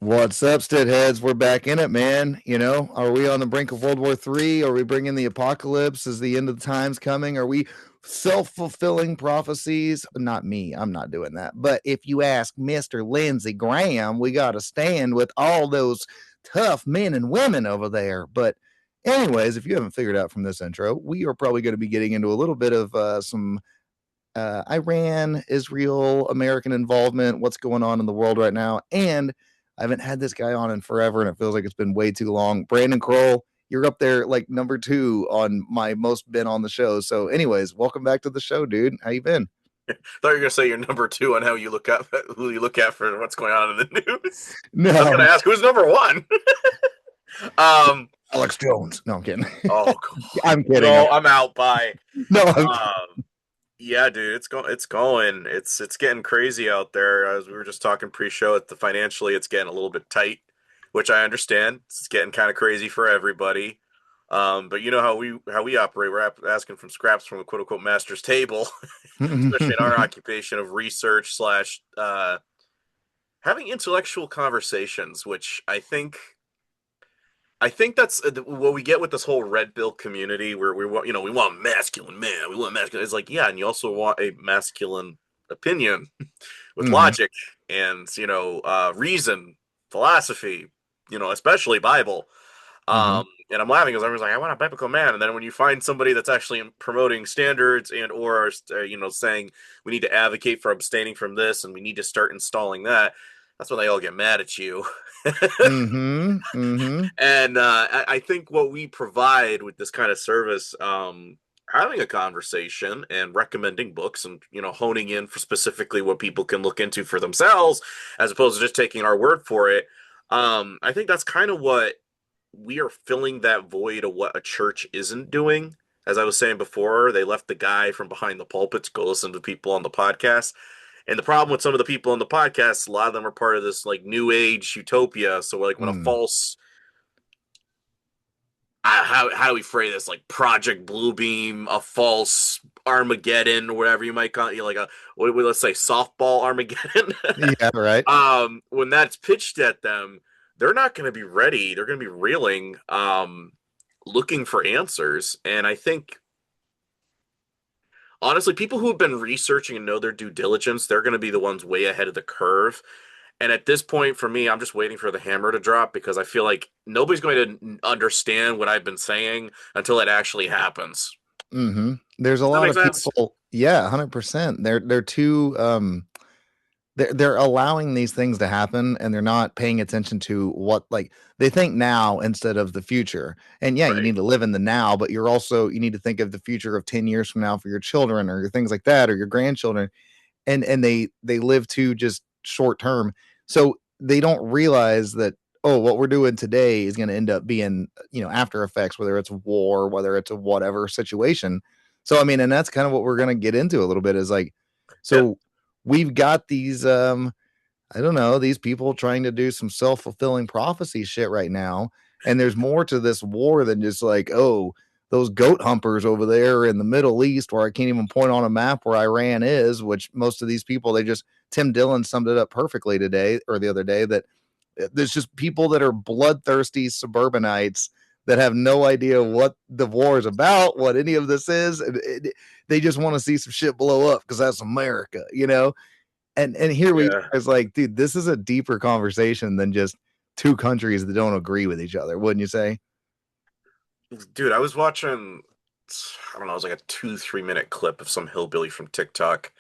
What's up, Stitt-Heads? We're back in it, man. Are we on the brink of World War III? Are we bringing the apocalypse? Is the end of the times coming? Are we self-fulfilling prophecies? Not me. I'm not doing that. But if you ask Mr. Lindsey Graham, we got to stand with all those tough men and women over there. But anyways, if you haven't figured out from this intro, we are probably going to be getting into a little bit of some Iran, Israel, American involvement, what's going on in the world right now. And I haven't had this guy on in forever, and it feels like it's been way too long. Brandon Kroll, you're up there like number 2 on my most been on the show. So, anyways, welcome back to the show, dude. How you been? Thought you were gonna say you're number two on how you look up who you look at for what's going on in the news. I was gonna No, ask who's number one. um. Alex Jones. No, I'm kidding. Oh, I'm kidding. no, I'm out. Bye. No, I'm kidding. Yeah, dude, it's getting crazy out there. As we were just talking pre-show, at the financially, it's getting a little bit tight, which I understand. It's getting kind of crazy for everybody. But you know how we operate. We're asking from scraps from a quote unquote master's table, especially in our occupation of research slash having intellectual conversations, which I think that's what we get with this whole red pill community, where we want masculine man, we want masculine. It's like, yeah, and you also want a masculine opinion with Mhm, logic and reason, philosophy, especially Bible. mhm. And I'm laughing because everyone's like, I want a biblical man, and then when you find somebody that's actually promoting standards and or saying we need to advocate for abstaining from this and we need to start installing that, that's when they all get mad at you. Mhm, mhm. And I think what we provide with this kind of service, having a conversation and recommending books and honing in for specifically what people can look into for themselves, as opposed to just taking our word for it. I think that's kind of what we are filling that void of what a church isn't doing. As I was saying before, they left the guy from behind the pulpit to go listen to people on the podcast. And the problem with some of the people on the podcast, a lot of them are part of this like new age utopia. So like when a Mm. false how do we phrase this, like Project Bluebeam, a false Armageddon, or whatever you might call it, like let's say softball Armageddon. Yeah, right. When that's pitched at them, they're not going to be ready. They're going to be reeling, looking for answers. And I think honestly, people who have been researching and know their due diligence, they're going to be the ones way ahead of the curve. And at this point, for me, I'm just waiting for the hammer to drop because I feel like nobody's going to understand what I've been saying until it actually happens. There's a Does that lot make of sense? people. Yeah, 100%. They're too they're allowing these things to happen, and they're not paying attention to what, like, they think now instead of the future. And yeah, you Right. need to live in the now, but you need to think of the future of 10 years from now for your children or things like that, or your grandchildren. And they live too just short term. So they don't realize that, oh, what we're doing today is going to end up being, after effects, whether it's war, whether it's a whatever situation. So I mean, and that's kind of what we're going to get into a little bit, is like, Yeah. so we've got these I don't know, these people trying to do some self-fulfilling prophecy shit right now. And there's more to this war than just like, oh, those goat humpers over there in the Middle East, where I can't even point on a map where Iran is, which most of these people, Tim Dillon summed it up perfectly today or the other day, that there's just people that are bloodthirsty suburbanites that have no idea what the war is about, what any of this is. They just want to see some shit blow up because that's America. And here we Yeah. are, it's like, dude, this is a deeper conversation than just two countries that don't agree with each other, wouldn't you say? Dude, I was watching, I don't know, it was like a 2, 3 minute clip of some hillbilly from TikTok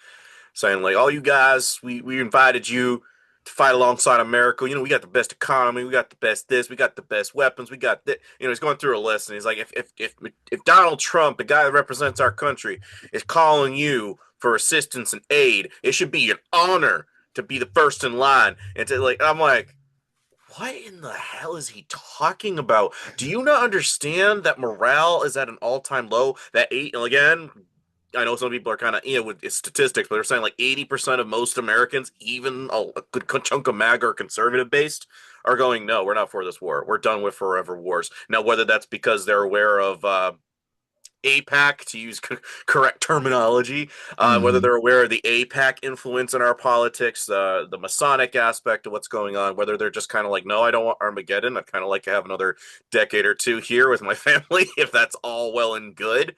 saying, like, all you guys, we invited you to fight alongside America. We got the best economy, we got the best this, we got the best weapons, we got this. He's going through a list and he's like, if Donald Trump, the guy that represents our country, is calling you for assistance and aid, it should be an honor to be the first in line. And to like, I'm like, what in the hell is he talking about? Do you not understand that morale is at an all-time low? That eight, and again, I know some people are kind of, with statistics, but they're saying like 80% of most Americans, even a good chunk of MAGA or conservative based, are going, no, we're not for this war. We're done with forever wars. Now, whether that's because they're aware of APAC, to use correct terminology, whether Hmm. they're aware of the APAC influence in our politics, the Masonic aspect of what's going on, whether they're just kind of like, no, I don't want Armageddon. I'd kind of like to have another decade or two here with my family, if that's all well and good.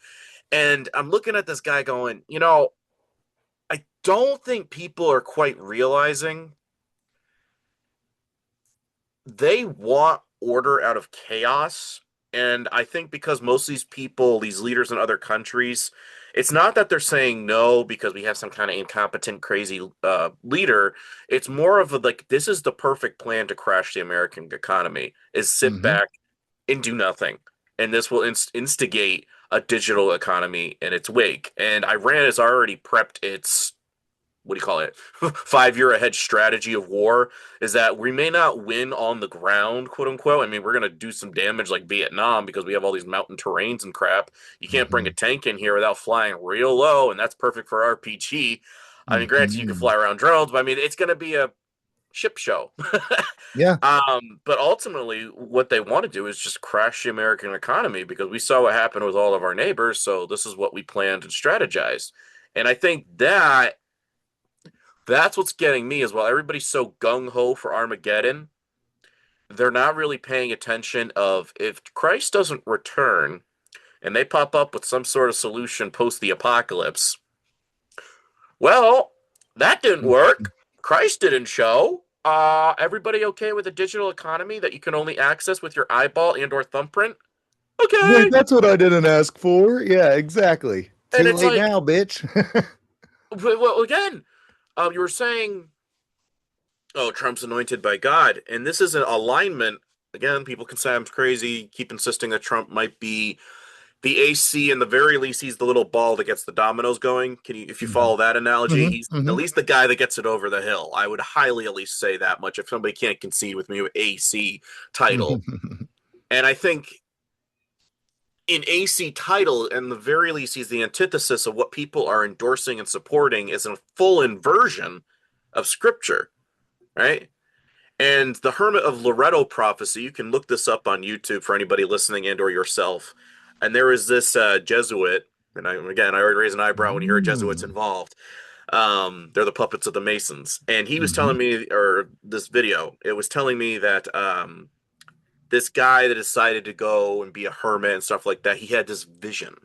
And I'm looking at this guy going, I don't think people are quite realizing they want order out of chaos. And I think because most of these people, these leaders in other countries, it's not that they're saying no because we have some kind of incompetent, crazy leader. It's more of a like, this is the perfect plan to crash the American economy, is sit Hmm. back and do nothing. And this will instigate a digital economy in its wake. And Iran has already prepped its, what do you call it, 5 year ahead strategy of war, is that we may not win on the ground, quote unquote. I mean, we're going to do some damage like Vietnam because we have all these mountain terrains and crap. You can't bring Hmm. a tank in here without flying real low, and that's perfect for RPG. I mean, granted, you can Hmm. fly around drones, but I mean, it's going to be a ship show. Yeah. But ultimately, what they want to do is just crash the American economy because we saw what happened with all of our neighbors. So this is what we planned and strategized. And I think that's what's getting me as well. Everybody's so gung ho for Armageddon. They're not really paying attention of if Christ doesn't return and they pop up with some sort of solution post the apocalypse. Well, that didn't work. Christ didn't show. Everybody okay with a digital economy that you can only access with your eyeball and or thumbprint? Like, Okay. that's what I didn't ask for. Yeah, exactly. And Too it's late like, now, bitch. well, again, you were saying, oh, Trump's anointed by God. And this is an alignment. Again, people can say I'm crazy, keep insisting that Trump might be the AC, and the very least, he's the little ball that gets the dominoes going. Can you, if you Hmm. follow that analogy, Hmm. he's at Hmm. least the guy that gets it over the hill. I would highly at least say that much if somebody can't concede with me with AC title. And I think in AC title, and the very least, he's the antithesis of what people are endorsing and supporting is a full inversion of scripture, right? And the Hermit of Loretto prophecy, you can look this up on YouTube for anybody listening and or yourself. And there is this Jesuit, and again, I already raise an eyebrow when you hear Jesuits Mm. involved. They're the puppets of the Masons. And he was Hmm. telling me, or this video, it was telling me that this guy that decided to go and be a hermit and stuff like that, he had this vision.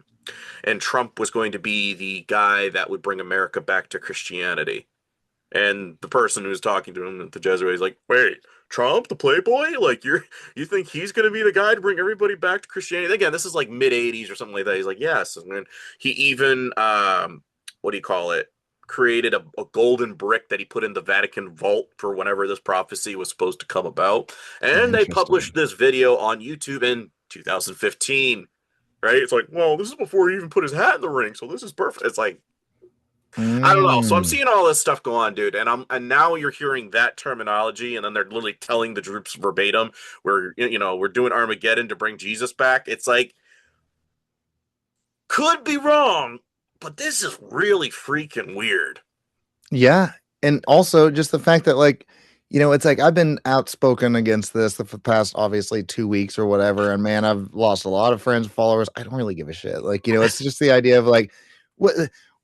And Trump was going to be the guy that would bring America back to Christianity. And the person who's talking to him, the Jesuit, is like, "Wait, Trump, the Playboy? Like you think he's gonna be the guy to bring everybody back to Christianity?" Again, this is like mid '80s or something like that. He's like, "Yes," and then he even what do you call it? Created a golden brick that he put in the Vatican vault for whenever this prophecy was supposed to come about. And they published Interesting. this video on YouTube in 2015. Right? It's like, well, this is before he even put his hat in the ring, so this is perfect. It's like, I don't know. So I'm Mm. seeing all this stuff go on, dude, and now you're hearing that terminology, and then they're literally telling the troops verbatim, we're doing Armageddon to bring Jesus back. It's like, could be wrong, but this is really freaking weird. Yeah. And also just the fact that, like, it's like I've been outspoken against this the past obviously 2 weeks or whatever. And man, I've lost a lot of friends, followers. I don't really give a shit. Like, it's just the idea of like what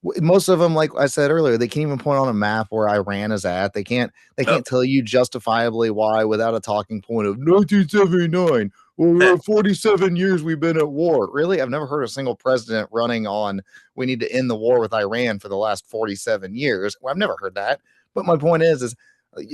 most of them, like I said earlier, they can't even point on a map where Iran is at. They can't Yep. tell you justifiably why without a talking point of 1979. Well, 47 years we've been at war. Really? I've never heard a single president running on we need to end the war with Iran for the last 47 years. Well, I've never heard that. But my point is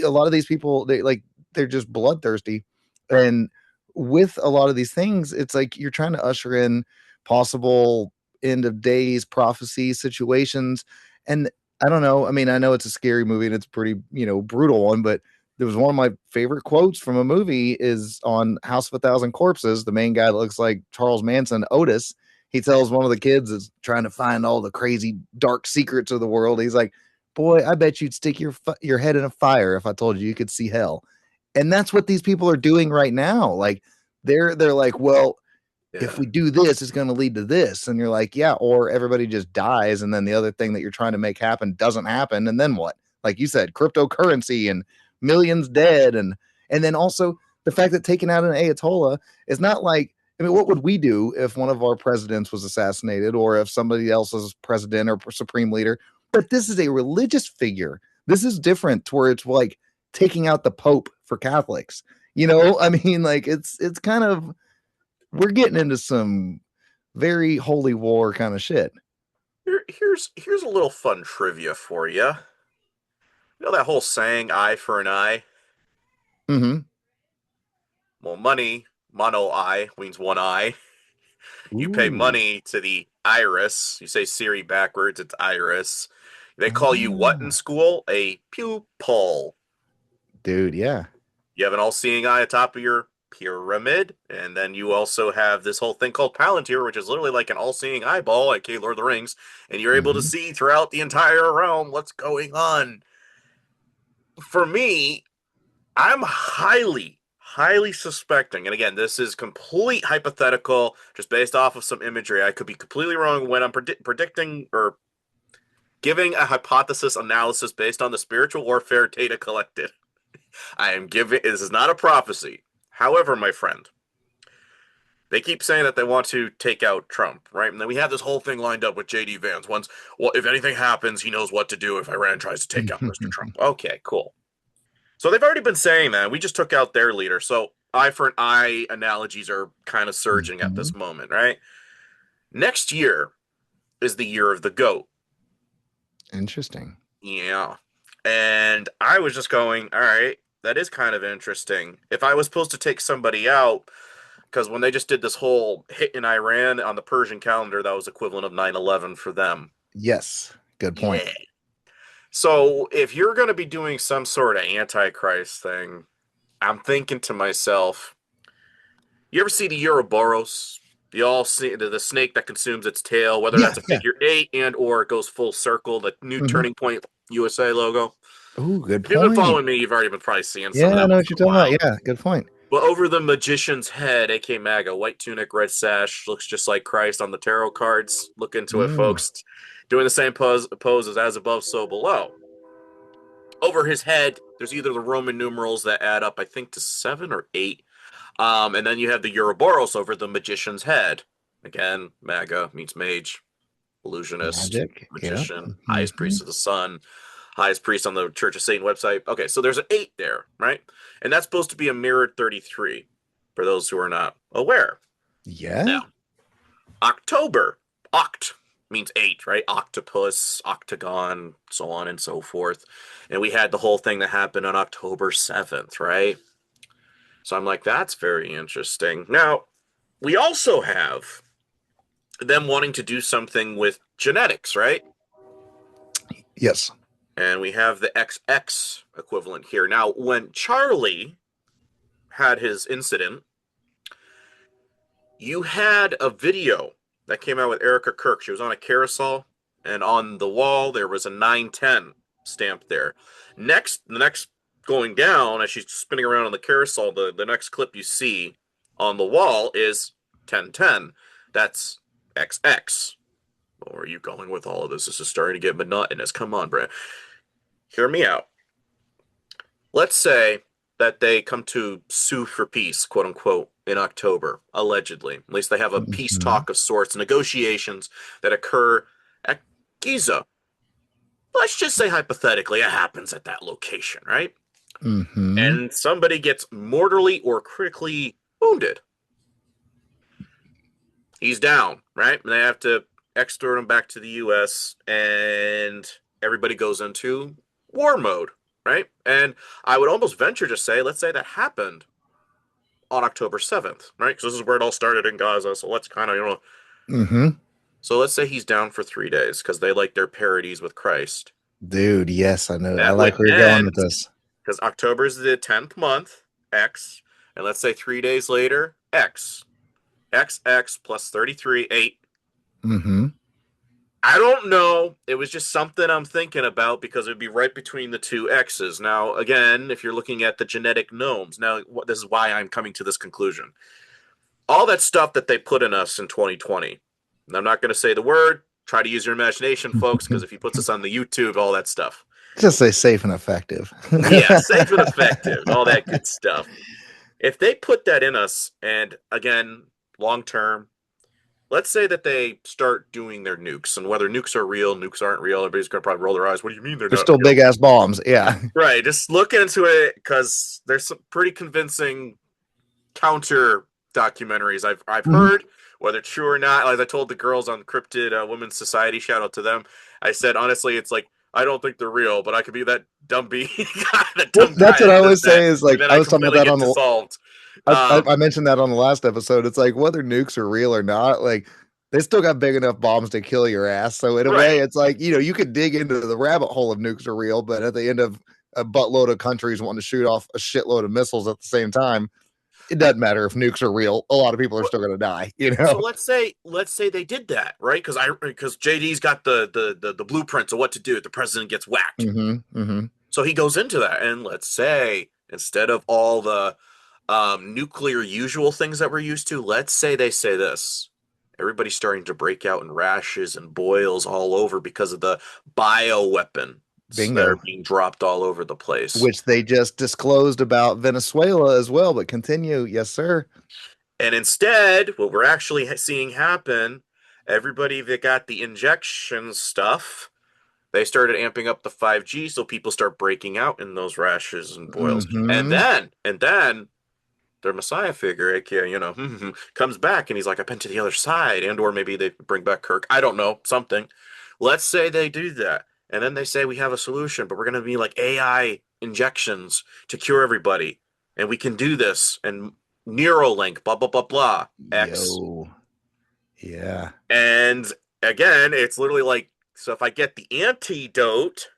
a lot of these people, they're just bloodthirsty. And with a lot of these things, it's like you're trying to usher in possible end of days prophecy situations. And I don't know. I mean, I know it's a scary movie and it's a pretty, brutal one, but there was one of my favorite quotes from a movie is on House of a Thousand Corpses. The main guy that looks like Charles Manson, Otis, he tells one of the kids is trying to find all the crazy dark secrets of the world. He's like, "Boy, I bet you'd stick your head in a fire if I told you you could see hell." And that's what these people are doing right now. Like they're like, "Well, if Yeah. we do this, it's going to lead to this." And you're like, "Yeah," or everybody just dies and then the other thing that you're trying to make happen doesn't happen and then what? Like you said, cryptocurrency and millions dead and then also the fact that taking out an Ayatollah is not like I mean, what would we do if one of our presidents was assassinated or if somebody else's president or supreme leader? But this is a religious figure. This is different to where it's like taking out the Pope for Catholics. I mean, like it's kind of we're getting into some very holy war kind of shit. Here's a little fun trivia for you. You know that whole saying "eye for an eye"? Mm-hmm. Well, money, mono eye, means one eye. You pay Ooh. money to the iris. You say Siri backwards, it's iris. They call you what in Ah, school? A pupil. dude, yeah. You have an all-seeing eye atop of your pyramid, and then you also have this whole thing called Palantir, which is literally like an all-seeing eyeball, like Lord of the Rings, and you're able to Mm-hmm. see throughout the entire realm what's going on. For me, I'm highly suspecting, and again, this is complete hypothetical, just based off of some imagery. I could be completely wrong when I'm predicting or giving a hypothesis analysis based on the spiritual warfare data collected. I am giving, this is not a prophecy. However, my friend, they keep saying that they want to take out Trump, right? And then we have this whole thing lined up with JD Vance. Once, well, if anything happens, he knows what to do if Iran tries to take out Mr. Trump. Okay, cool. So they've already been saying that. We just took out their leader. So eye for an eye analogies are kind of surging at Mm-hmm. this moment, right? Next year is the year of the goat. Interesting. Yeah. And I was just going, all right, that is kind of interesting. If I was supposed to take somebody out, because when they just did this whole hit in Iran on the Persian calendar, that was equivalent of 9/11 for them. Yes. Good point. Yeah. So if you're going to be doing some sort of antichrist thing, I'm thinking to myself, you ever see the Ouroboros? You all see the snake that consumes its tail, whether Yeah, that's a yeah. figure eight and or it goes full circle, the new Mm-hmm. Turning Point USA logo. Ooh, good If you've been point. following me, you've already been probably seeing some of Yeah, I that know once what in you're a talking about. while. Yeah, good point. But over the magician's head, aka MAGA, white tunic, red sash, looks just like Christ on the tarot cards. Look into it, Mm. folks. Doing the same poses as above, so below. Over his head, there's either the Roman numerals that add up, I think, to seven or eight. And then you have the Ouroboros over the magician's head. Again, MAGA means mage, illusionist, Magic. Yeah. magician, highest Mm-hmm. priest of the sun, highest priest on the Church of Satan website. Okay, so there's an 8 there, right? And that's supposed to be a mirrored 33 for those who are not aware. Yeah. Now, October, oct means 8, right? Octopus, octagon, so on and so forth. And we had the whole thing that happened on October 7th, right? So I'm like, that's very interesting. Now, we also have them wanting to do something with genetics, right? Yes. And we have the XX equivalent here. Now, when Charlie had his incident, you had a video that came out with Erica Kirk. She was on a carousel, and on the wall there was a 910 stamped there. The next going down as she's spinning around on the carousel, the next clip you see on the wall is 1010. That's XX. Where are you going with all of this? This is starting to get monotonous. Come on, Brad. Hear me out. Let's say that they come to sue for peace, quote unquote, in October, allegedly. At least they have a peace Mm-hmm. talk of sorts, negotiations that occur at Giza. Let's just say hypothetically it happens at that location, right? Mm-hmm. And somebody gets mortally or critically wounded. He's down, right? And they have to extort him back to the US, and everybody goes into war mode, right? And I would almost venture to say, let's say that happened on October 7th, right? Because this is where it all started in Gaza. So let's kind of, Mm-hmm. so let's say he's down for 3 days because they like their parodies with Christ. Dude, yes, I know. I That like would where you're going with end this. because October is the 10th month, X. And let's say 3 days later, X. XX plus 33, 8. Mm-hmm. I don't know. It was just something I'm thinking about because it would be right between the two X's. Now, again, if you're looking at the genetic gnomes, now this is why I'm coming to this conclusion. All that stuff that they put in us in 2020. And I'm not going to say the word. Try to use your imagination, folks, because if he puts us on the YouTube, all that stuff. Just say safe and effective. Yeah, safe and effective, all that good stuff. If they put that in us, and again, long term. Let's say that they start doing their nukes, and whether nukes are real, nukes aren't real, everybody's gonna probably roll their eyes. What do you mean they're They're not still real? big ass bombs. Yeah. Right. Just look into it because there's some pretty convincing counter documentaries I've Mhm. heard, whether true or not. As I told the girls on Cryptid Women's Society, shout out to them. I said honestly, it's like I don't think they're real, but I could be that dumb that Well, dumb that's guy what I that does always that, say is and like then I I was talking about completely that get on the dissolved. I mentioned that on the last episode. It's like whether nukes are real or not, like they still got big enough bombs to kill your ass. So in a way, Right. it's like, you could dig into the rabbit hole of nukes are real, but at the end of a buttload of countries wanting to shoot off a shitload of missiles at the same time, it doesn't matter if nukes are real. A lot of people are still gonna die, So let's say they did that, right? Because JD's got the blueprints of what to do if the president gets whacked. Mm-hmm. Mm-hmm. So he goes into that, and let's say instead of all the nuclear usual things that we're used to, let's say they say this. Everybody's starting to break out in rashes and boils all over because of the bioweapons that are Bingo. being dropped all over the place. Which they just disclosed about Venezuela as well, but continue. Yes, sir. And instead, what we're actually seeing happen, everybody that got the injection stuff, they started amping up the 5G so people start breaking out in those rashes and boils. And Mm-hmm. then their messiah figure, aka, comes back and he's like, I've been to the other side, and or maybe they bring back Kirk. I don't know, something. Let's say they do that. And then they say we have a solution, but we're gonna be like AI injections to cure everybody. And we can do this and Neuralink, blah blah blah blah. X. Yo. Yeah. And again, it's literally like, so if I get the antidote,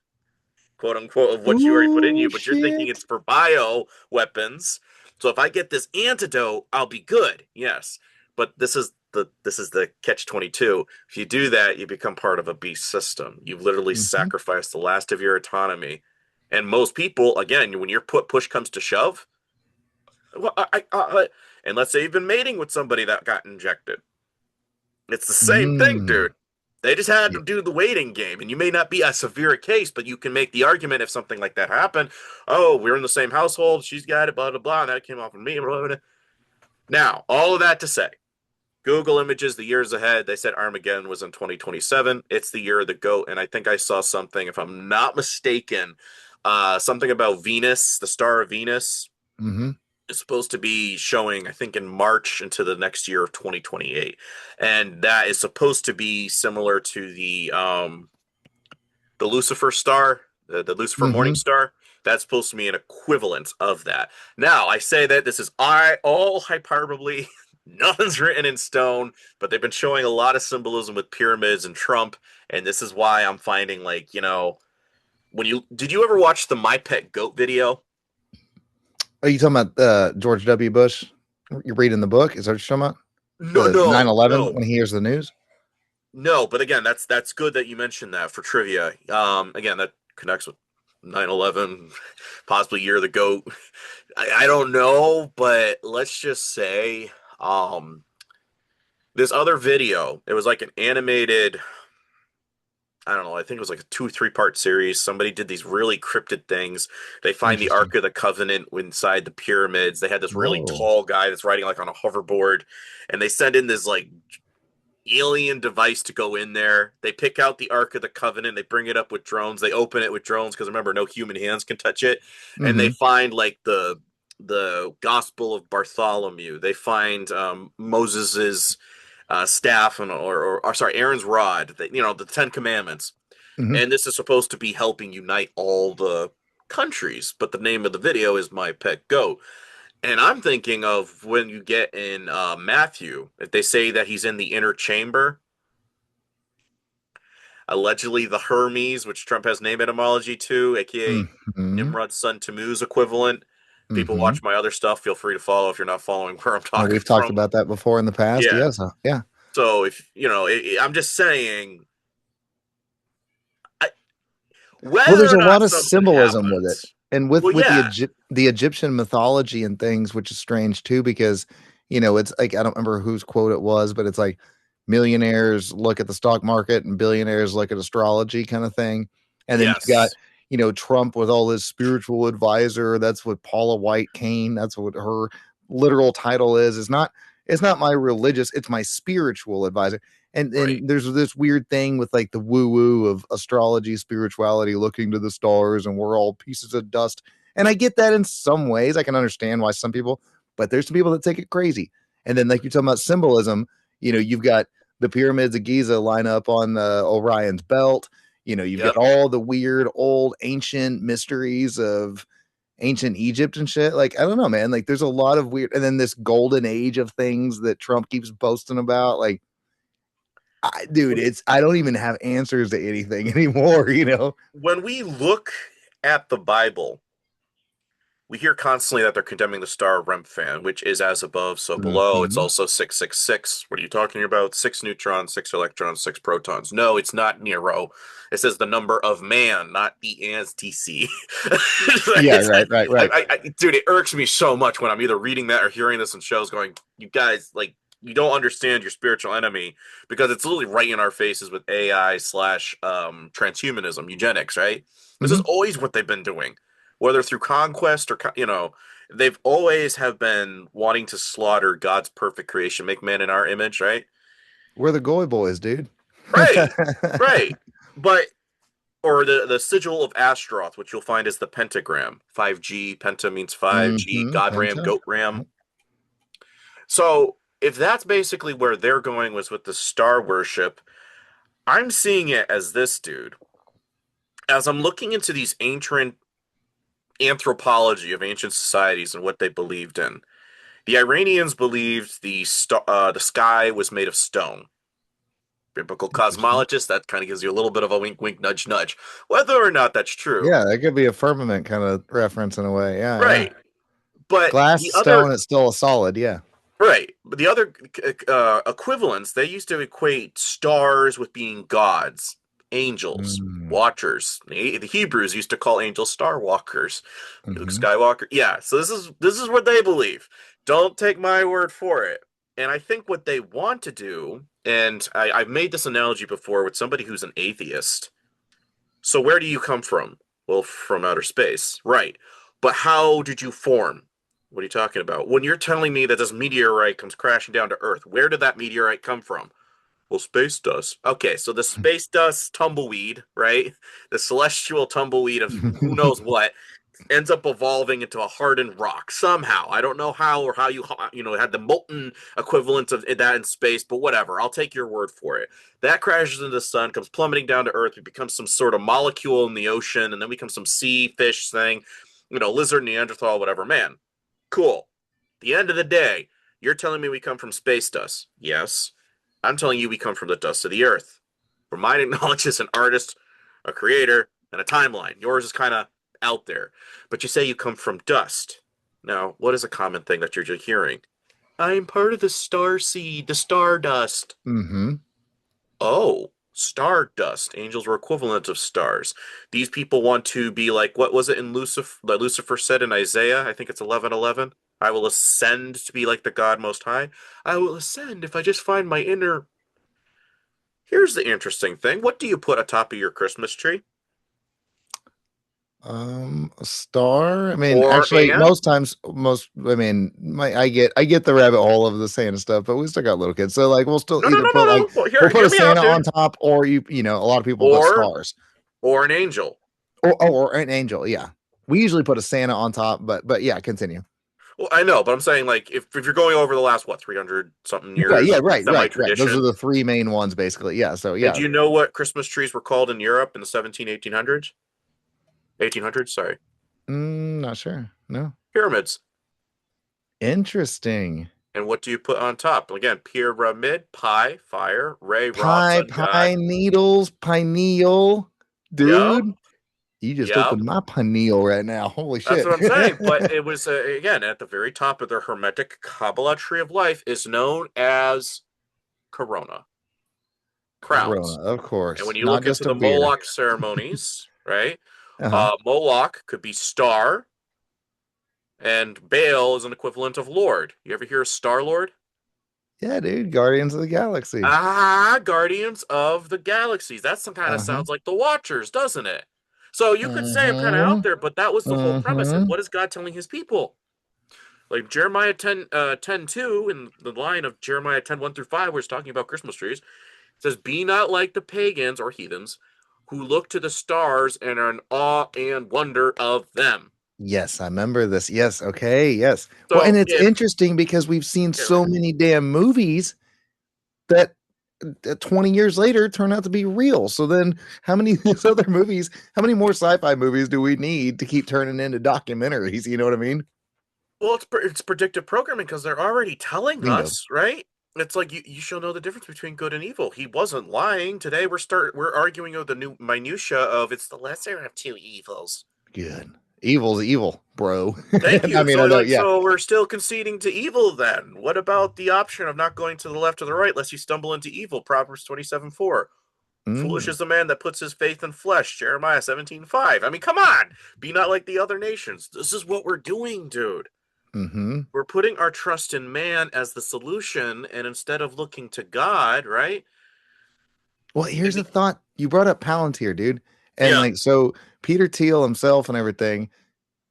quote unquote, of what you already put in Ooh, you, but you're thinking shit. it's for bio weapons. So if I get this antidote, I'll be good. Yes. But this is the catch 22. If you do that, you become part of a beast system. You've literally Mm-hmm. sacrificed the last of your autonomy. And most people, again, when your push comes to shove, well, and let's say you've been mating with somebody that got injected. It's the same thing, Mm. dude. They just had Yeah. to do the waiting game, and you may not be a severe case, but you can make the argument if something like that happened. Oh, we're in the same household. She's got it, blah blah blah, and that came off of me. Blah, blah, blah. Now, all of that to say, Google Images, the years ahead. They said Armageddon was in 2027. It's the year of the goat, and I think I saw something, if I'm not mistaken, something about Venus, the star of Venus. Mm-hmm. Is supposed to be showing, I think, in March into the next year of 2028, and that is supposed to be similar to the Lucifer star, the Lucifer Morning Mm-hmm. Star. That's supposed to be an equivalent of that. Now, I say that this is all hyperbole. Nothing's written in stone, but they've been showing a lot of symbolism with pyramids and Trump, and this is why I'm finding, like, when you did you ever watch the My Pet Goat video? Are you talking about George W. Bush? You're reading the book? Is that what you're talking about? No, The no, 9/11 no. when he hears the news? No, but again, that's good that you mentioned that for trivia. Again, that connects with 9/11, possibly year of the goat. I don't know, but let's just say this other video, it was like an animated, I don't know, I think it was like a 2 or 3 part series. Somebody did these really cryptid things. They find the Interesting. Ark of the Covenant inside the pyramids. They had this really Whoa. tall guy that's riding like on a hoverboard, and they send in this like alien device to go in there. They pick out the Ark of the Covenant. They bring it up with drones. They open it with drones because remember, no human hands can touch it. And they Mm-hmm. find like the Gospel of Bartholomew. They find Moses's staff and or sorry, Aaron's rod. The 10 Commandments. Mm-hmm. And this is supposed to be helping unite all the countries. But the name of the video is My Pet Goat. And I'm thinking of when you get in Matthew, if they say that he's in the inner chamber, allegedly the Hermes, which Trump has name etymology to, aka Mm-hmm. Nimrod's son Tammuz equivalent. People Mm-hmm. watch my other stuff. Feel free to follow if you're not following where I'm And talking we've talked from. about that before in the past. Yeah. Yes. Yeah. So if I'm just saying, I, Well, whether there's or a lot not of something symbolism with it, happens. and with Well, with yeah, the Egyptian mythology and things, which is strange too, because it's like I don't remember whose quote it was, but it's like millionaires look at the stock market and billionaires look at astrology, kind of thing. And then you've got yes, Trump with all his spiritual advisor. That's what Paula White Kane. That's what her literal title is. It's not. It's not my religious, it's my spiritual advisor. And Right. there's this weird thing with like the woo woo of astrology, spirituality, looking to the stars, and we're all pieces of dust. And I get that in some ways. I can understand why some people, but there's some people that take it crazy. And then, like you're talking about symbolism, you've got the pyramids of Giza line up on the Orion's belt. You've got Yep. all the weird old ancient mysteries of ancient Egypt and shit. Like, I don't know, man. Like, there's a lot of weird, and then this golden age of things that Trump keeps boasting about. Like, dude, I don't even have answers to anything anymore. When we look at the Bible, we hear constantly that they're condemning the star Remphan, which is as above, so below. It's Mm-hmm. also 666. What are you talking about? Six neutrons, six electrons, six protons. No, it's not Nero. It says the number of man, not the antc. Yeah, right, right, right. Dude, it irks me so much when I'm either reading that or hearing this in shows going, you guys, like, you don't understand your spiritual enemy because it's literally right in our faces with AI slash transhumanism, eugenics, right? This is Mm-hmm. always what they've been doing whether through conquest or they've always have been wanting to slaughter God's perfect creation, make man in our image, right? We're the Goy boys, dude. Right, right. But or the sigil of Astaroth, which you'll find is the pentagram. 5G, penta means 5G, Mm-hmm. God ram, Penta. goat ram. So if that's basically where they're going was with the star worship, I'm seeing it as this dude. As I'm looking into these ancient anthropology of ancient societies and what they believed in. The Iranians believed the sky was made of stone. Biblical Interesting. cosmologists, that kind of gives you a little bit of a wink, wink, nudge, nudge. Whether or not that's true. Yeah, that could be a firmament kind of reference in a way. Yeah, yeah. Right. But Glass, the other, stone, it's still a solid. Yeah. right. But the other equivalents, they used to equate stars with being gods, angels, Mm-hmm. watchers. The Hebrews used to call angels star walkers. Luke Skywalker. Yeah, so this is what they believe. Don't take my word for it. And I think what they want to do, and I've made this analogy before with somebody who's an atheist. So where do you come from? Well, from outer space, right? But how did you form? What are you talking about? When you're telling me that this meteorite comes crashing down to Earth, where did that meteorite come from? Well, space dust. Okay, so the space dust tumbleweed, right? The celestial tumbleweed of who knows what ends up evolving into a hardened rock somehow. I don't know how or how you had the molten equivalent of that in space, but whatever. I'll take your word for it. That crashes into the sun, comes plummeting down to Earth. We become some sort of molecule in the ocean, and then we become some sea fish thing, lizard, Neanderthal, whatever. Man, cool. At the end of the day, you're telling me we come from space dust. Yes. I'm telling you we come from the dust of the Earth. For mine acknowledges an artist, a creator, and a timeline. Yours is kind of out there. But you say you come from dust. Now, what is a common thing that you're just hearing? I'm part of the star seed, the stardust. Mm-hmm. Oh, stardust. Angels were equivalent of stars. These people want to be like, what was it in Lucifer that Lucifer said in Isaiah? I think it's 11:11. I will ascend to be like the God Most High. I will ascend if I just find my inner. Here's the interesting thing. What do you put atop of your Christmas tree? A star. I mean, Or actually, and I mean, I get the rabbit hole of the Santa stuff, but we still got little kids, so like we'll still no, no, either no, put no, like no. Well, we'll hear put hear a me out, Santa on dude. top, or a lot of people put Or stars, or an angel. or an angel. Yeah, we usually put a Santa on top, but yeah, continue. Well, I know, but I'm saying like if you're going over the last 300 something Yeah, years yeah, of right, semi right, right. Those are tradition. the three main ones, basically. Yeah, so And yeah. do you know what Christmas trees were called in Europe in the 17 1800s? 1800s, sorry. Not sure. No. Pyramids. Interesting. And what do you put on top? Again, pyramid, pi, fire, ray, rod, sun, god. Pine needles, pineal, Yep, dude. You just yep. opened my pineal right now. Holy That's shit. what I'm saying. But it was again at the very top of their hermetic Kabbalah tree of life is known as Corona, Corona, crowns. of And when course. you Not look into just a the beer. Moloch ceremonies, right? Uh-huh. Moloch could be star, and Baal is an equivalent of Lord. You ever hear of Star Lord? Yeah, dude. Guardians of the Galaxy. Ah, Guardians of the Galaxies. That some kind of Uh-huh. sounds like the Watchers, doesn't it? So you could say I'm kind of Mm-hmm. out there, but that was the whole premise. And Mm-hmm. what is God telling his people? Like Jeremiah 10:2 in the line of Jeremiah 10:1 through 5, where it's talking about Christmas trees, it says, "Be not like the pagans or heathens who look to the stars and are in awe and wonder of them." Yes, I remember this. Yes, okay, yes. Well, and So it's if interesting because we've seen yeah, so many damn movies that 20 years later turn out to be real. So then how many of these other movies, how many more sci-fi movies do we need to keep turning into documentaries? You know what I mean? well, it's predictive programming because they're already telling Bingo. us, right? It's like you shall know the difference between good and evil. He wasn't lying. Today we're arguing over the new minutia of it's the lesser of two evils. Good. Evil's evil, bro. Thank I you. mean, So I know, like yeah. so we're still conceding to evil then. What about the option of not going to the left or the right lest you stumble into evil? Proverbs 27:4. Foolish Mm, is the man that puts his faith in flesh. Jeremiah 17:5. I mean, come on. Be not like the other nations. This is what we're doing, dude. mm-hmm. We're putting our trust in man as the solution, and instead of looking to God, right? Well, here's And a thought. You brought up Palantir, dude. And yeah, like, so Peter Thiel himself and everything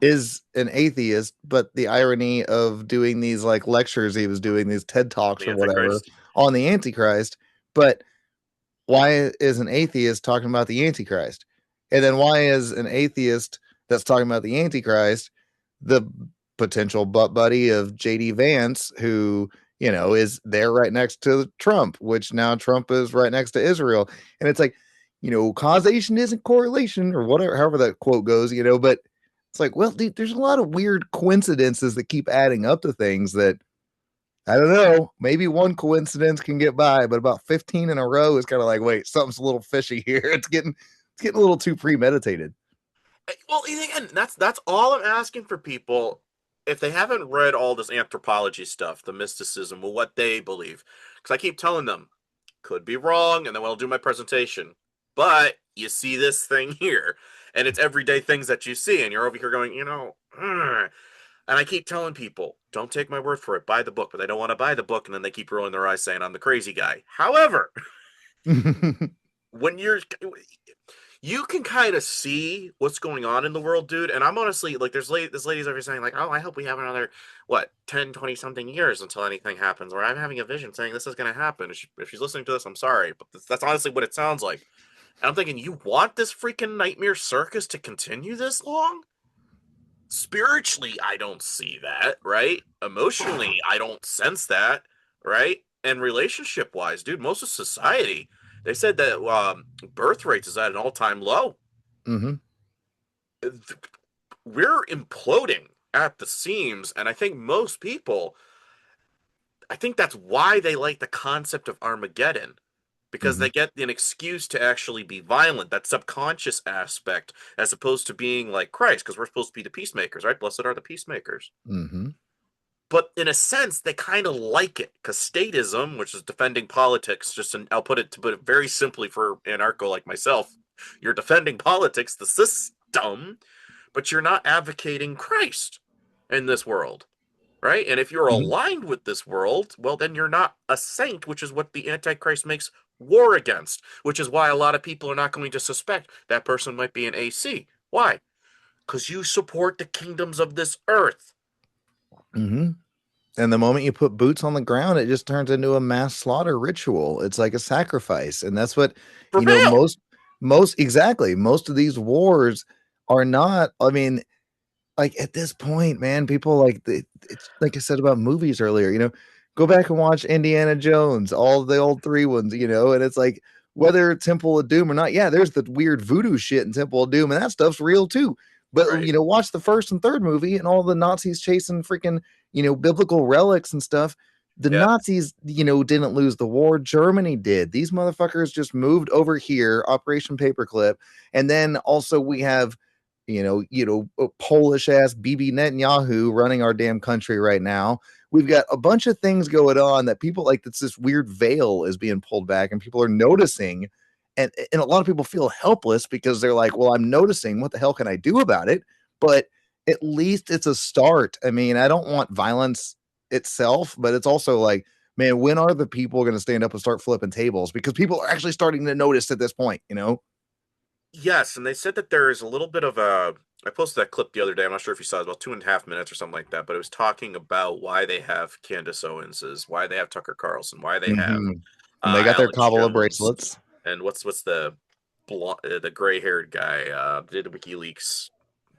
is an atheist, but the irony of doing these like lectures he was doing, these TED Talks the or whatever Antichrist. on the Antichrist, but why is an atheist talking about the Antichrist? And then why is an atheist that's talking about the Antichrist the potential butt buddy of JD Vance, who, is there right next to Trump, which now Trump is right next to Israel. And it's like, causation isn't correlation or whatever, however that quote goes, but it's like, well, dude, there's a lot of weird coincidences that keep adding up to things that I don't know. Maybe one coincidence can get by, but about 15 in a row is kind of like, wait, something's a little fishy here. It's getting a little too premeditated. Well, again, that's all I'm asking for people. If they haven't read all this anthropology stuff, the mysticism, well, what they believe, because I keep telling them, could be wrong, and then I'll do my presentation. But you see this thing here, and it's everyday things that you see, and you're over here going, "Ugh." And I keep telling people, don't take my word for it, buy the book, but they don't want to buy the book, and then they keep rolling their eyes saying I'm the crazy guy. However, when you can kind of see what's going on in the world, dude. And I'm honestly like, this lady's over saying like, oh, I hope we have another what 10, 20 something years until anything happens. Or I'm having a vision saying this is going to happen. If she's listening to this, I'm sorry, but that's honestly what it sounds like. And I'm thinking, you want this freaking nightmare circus to continue this long? Spiritually, I don't see that, right? Emotionally, I don't sense that, right? And relationship wise, dude, most of society, they said that birth rates is at an all-time low. hmm We're imploding at the seams, and I think most people, I think that's why they like the concept of Armageddon, because hmm they get an excuse to actually be violent, that subconscious aspect, as opposed to being like Christ, because we're supposed to be the peacemakers, right? Blessed are the peacemakers. hmm But in a sense, they kind of like it because statism, which is defending politics, I'll put it very simply for anarcho like myself, you're defending politics, the system, but you're not advocating Christ in this world, right? And if you're hmm aligned with this world, well, then you're not a saint, which is what the Antichrist makes war against, which is why a lot of people are not going to suspect that person might be an AC. Why? Because you support the kingdoms of this earth. hmm And the moment you put boots on the ground, it just turns into a mass slaughter ritual. It's like a sacrifice. And that's what, For real. most exactly, most of these wars are not, I mean, like at this point, man, people like it's like I said about movies earlier, go back and watch Indiana Jones, all the old three ones, and it's like whether Temple of Doom or not, yeah, there's the weird voodoo shit in Temple of Doom, and that stuff's real too. But Right. watch the first and third movie and all the Nazis chasing freaking, biblical relics and stuff. The Yeah. Nazis, didn't lose the war. Germany did. These motherfuckers just moved over here, Operation Paperclip. And then also we have Polish ass Bibi Netanyahu running our damn country right now. We've got a bunch of things going on that people like. That's this weird veil is being pulled back, and people are noticing, and a lot of people feel helpless because they're like, "Well, I'm noticing. What the hell can I do about it?" But at least it's a start. I mean, I don't want violence itself, but it's also like, man, when are the people going to stand up and start flipping tables? Because people are actually starting to notice at this point. Yes, and they said that there is a little bit of a I posted that clip the other day. I'm not sure if you saw it. It was about 2.5 minutes or something like that. But it was talking about why they have Candace Owens's, why they have Tucker Carlson, why they have Hmm. And they got their Alex Kabbalah Jones, bracelets. and what's the gray haired guy did WikiLeaks,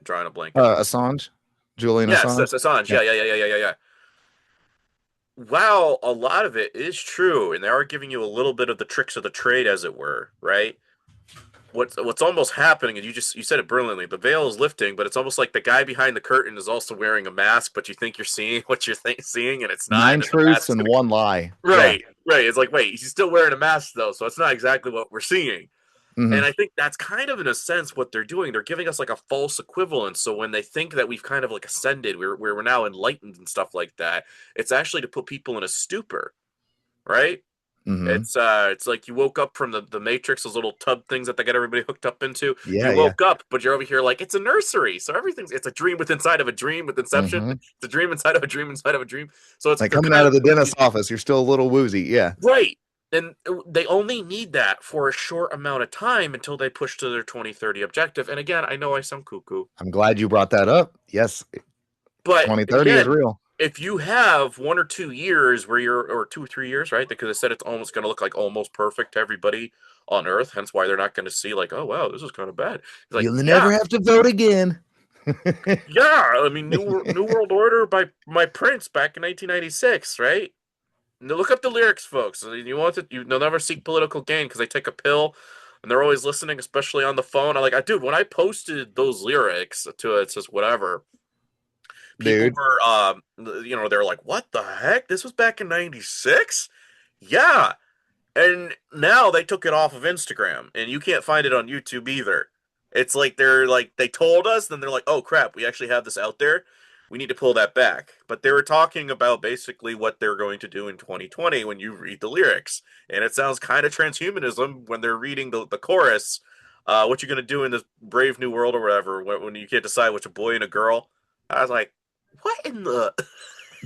drawing a blank on his name. Assange, Julian Yes, Assange. that's Assange. Yeah. Yeah. Wow, a lot of it is true, and they are giving you a little bit of the tricks of the trade, as it were, right? What's almost happening, and you said it brilliantly. The veil is lifting, but it's almost like the guy behind the curtain is also wearing a mask, but you think you're seeing what you're seeing, and it's not. Nine And then the truths mask's and gonna one lie. Yeah. right, right. It's like, wait, he's still wearing a mask though, so it's not exactly what we're seeing. And Hmm. I think that's kind of in a sense what they're doing. They're giving us like a false equivalence. So when they think that we've kind of like ascended, we're now enlightened and stuff like that, it's actually to put people in a stupor, right? Hmm. It's like you woke up from the Matrix, those little tub things that they get everybody hooked up into. Yeah. You Yeah. woke up, but you're over here like it's a nursery. So it's a dream within inside of a dream with Inception. Hmm. It's a dream inside of a dream inside of a dream. So it's Like they're coming kind out of of the giving you dentist's office, you're still a little woozy. Yeah. right. And they only need that for a short amount of time until they push to their 2030 objective. And again, I know I sound cuckoo, I'm glad you brought that up. Yes. but 2030 is again, real. if you have 1 or 2 years where or 2 or 3 years, right? Because they said it's almost going to look like almost perfect to everybody on Earth, hence why they're not going to see like, oh wow, this is kind of bad. It's like, You'll yeah, never have to vote again. yeah. I mean, New World Order by Prince back in 1996, right? Now look up the lyrics, folks. You want to, they'll never seek political gain because they take a pill, and they're always listening, especially on the phone. Dude, when I posted those lyrics to it, says whatever, people Dude. were, they're like, "What the heck? This was back in '96." Yeah, and now they took it off of Instagram, and you can't find it on YouTube either. It's like they told us, then they're like, "Oh crap, we actually have this out there. We need to pull that back." But they were talking about basically what they're going to do in 2020 when you read the lyrics, and it sounds kind of transhumanism when they're reading the chorus. What you gonna do in this brave new world or whatever when you can't decide which a boy and a girl? I was like, what in the?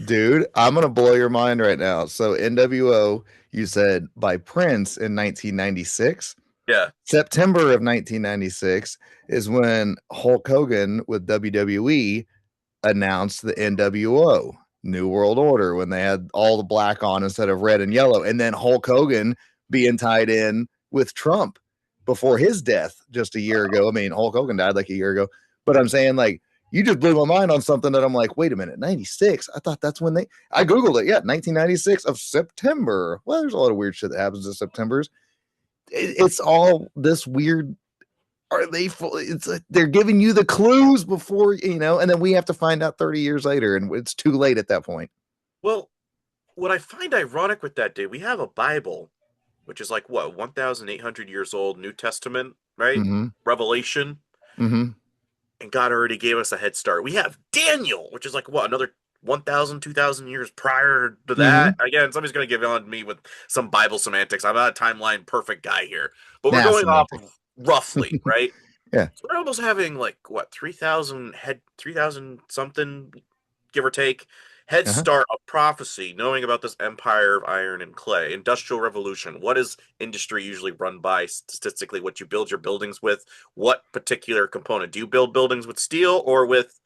Dude, I'm gonna blow your mind right now. So NWO, you said by Prince in 1996. Yeah, September of 1996 is when Hulk Hogan with WWE announced the NWO, New World Order, when they had all the black on instead of red and yellow. And then Hulk Hogan being tied in with Trump before his death just a year ago. I mean, Hulk Hogan died like a year ago. But I'm saying, like, you just blew my mind on something that I'm like, wait a minute, 96? I thought that's when I Googled it. Yeah, 1996 of September. Well, there's a lot of weird shit that happens in September's. It's all this weird. Are they full? It's they're giving you the clues before, and then we have to find out 30 years later, and it's too late at that point. well, what I find ironic with that, dude, we have a Bible, which is like what, 1,800 years old, New Testament, right? Mm-hmm. Revelation, Mm-hmm. and God already gave us a head start. We have Daniel, which is like what, another 1,000, 2,000 years prior to Mm-hmm. that. Again, somebody's going to give on me with some Bible semantics. I'm not a timeline perfect guy here, but we're Nah, going off semantics. of roughly, right? Yeah. So we're almost having like what, 3,000 something, give or take, head Uh-huh. start of prophecy, knowing about this empire of iron and clay, industrial revolution. What is industry usually run by statistically? What you build your buildings with? What particular component? Do you build buildings with steel or with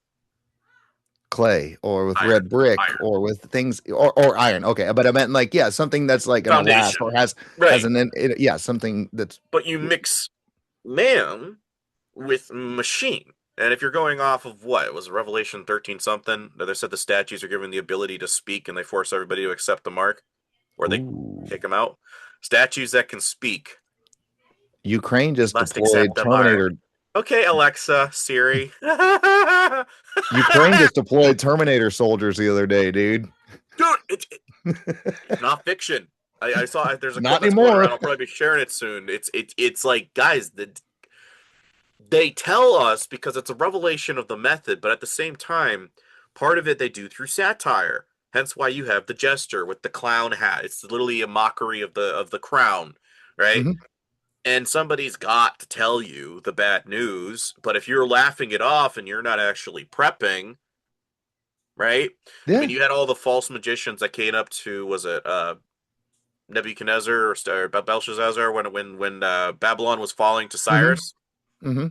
Clay or with iron? red brick Iron or with things or iron. Okay, but I meant like, yeah, something that's like gonna last or foundation, has right? yeah, something that's But you mix man with machine. And if you're going off of what, it was Revelation 13 something, that they said the statues are given the ability to speak and they force everybody to accept the mark or they ooh. take them out. Statues that can speak Ukraine just must accept deployed the mark. Terminator. Okay, Alexa, Siri. Ukraine just deployed Terminator soldiers the other day, dude. Dude, it's not fiction. I saw there's a clip Not that's going anymore. around. I'll probably be sharing it soon. It's like guys, they tell us because it's a revelation of the method, but at the same time, part of it they do through satire. Hence why you have the jester with the clown hat. It's literally a mockery of the crown, right? Mhm. And somebody's got to tell you the bad news, but if you're laughing it off and you're not actually prepping, right? I Yeah. mean, you had all the false magicians that came up to was it Nebuchadnezzar or Belshazzar when Babylon was falling to Hmm. Cyrus. Hmm.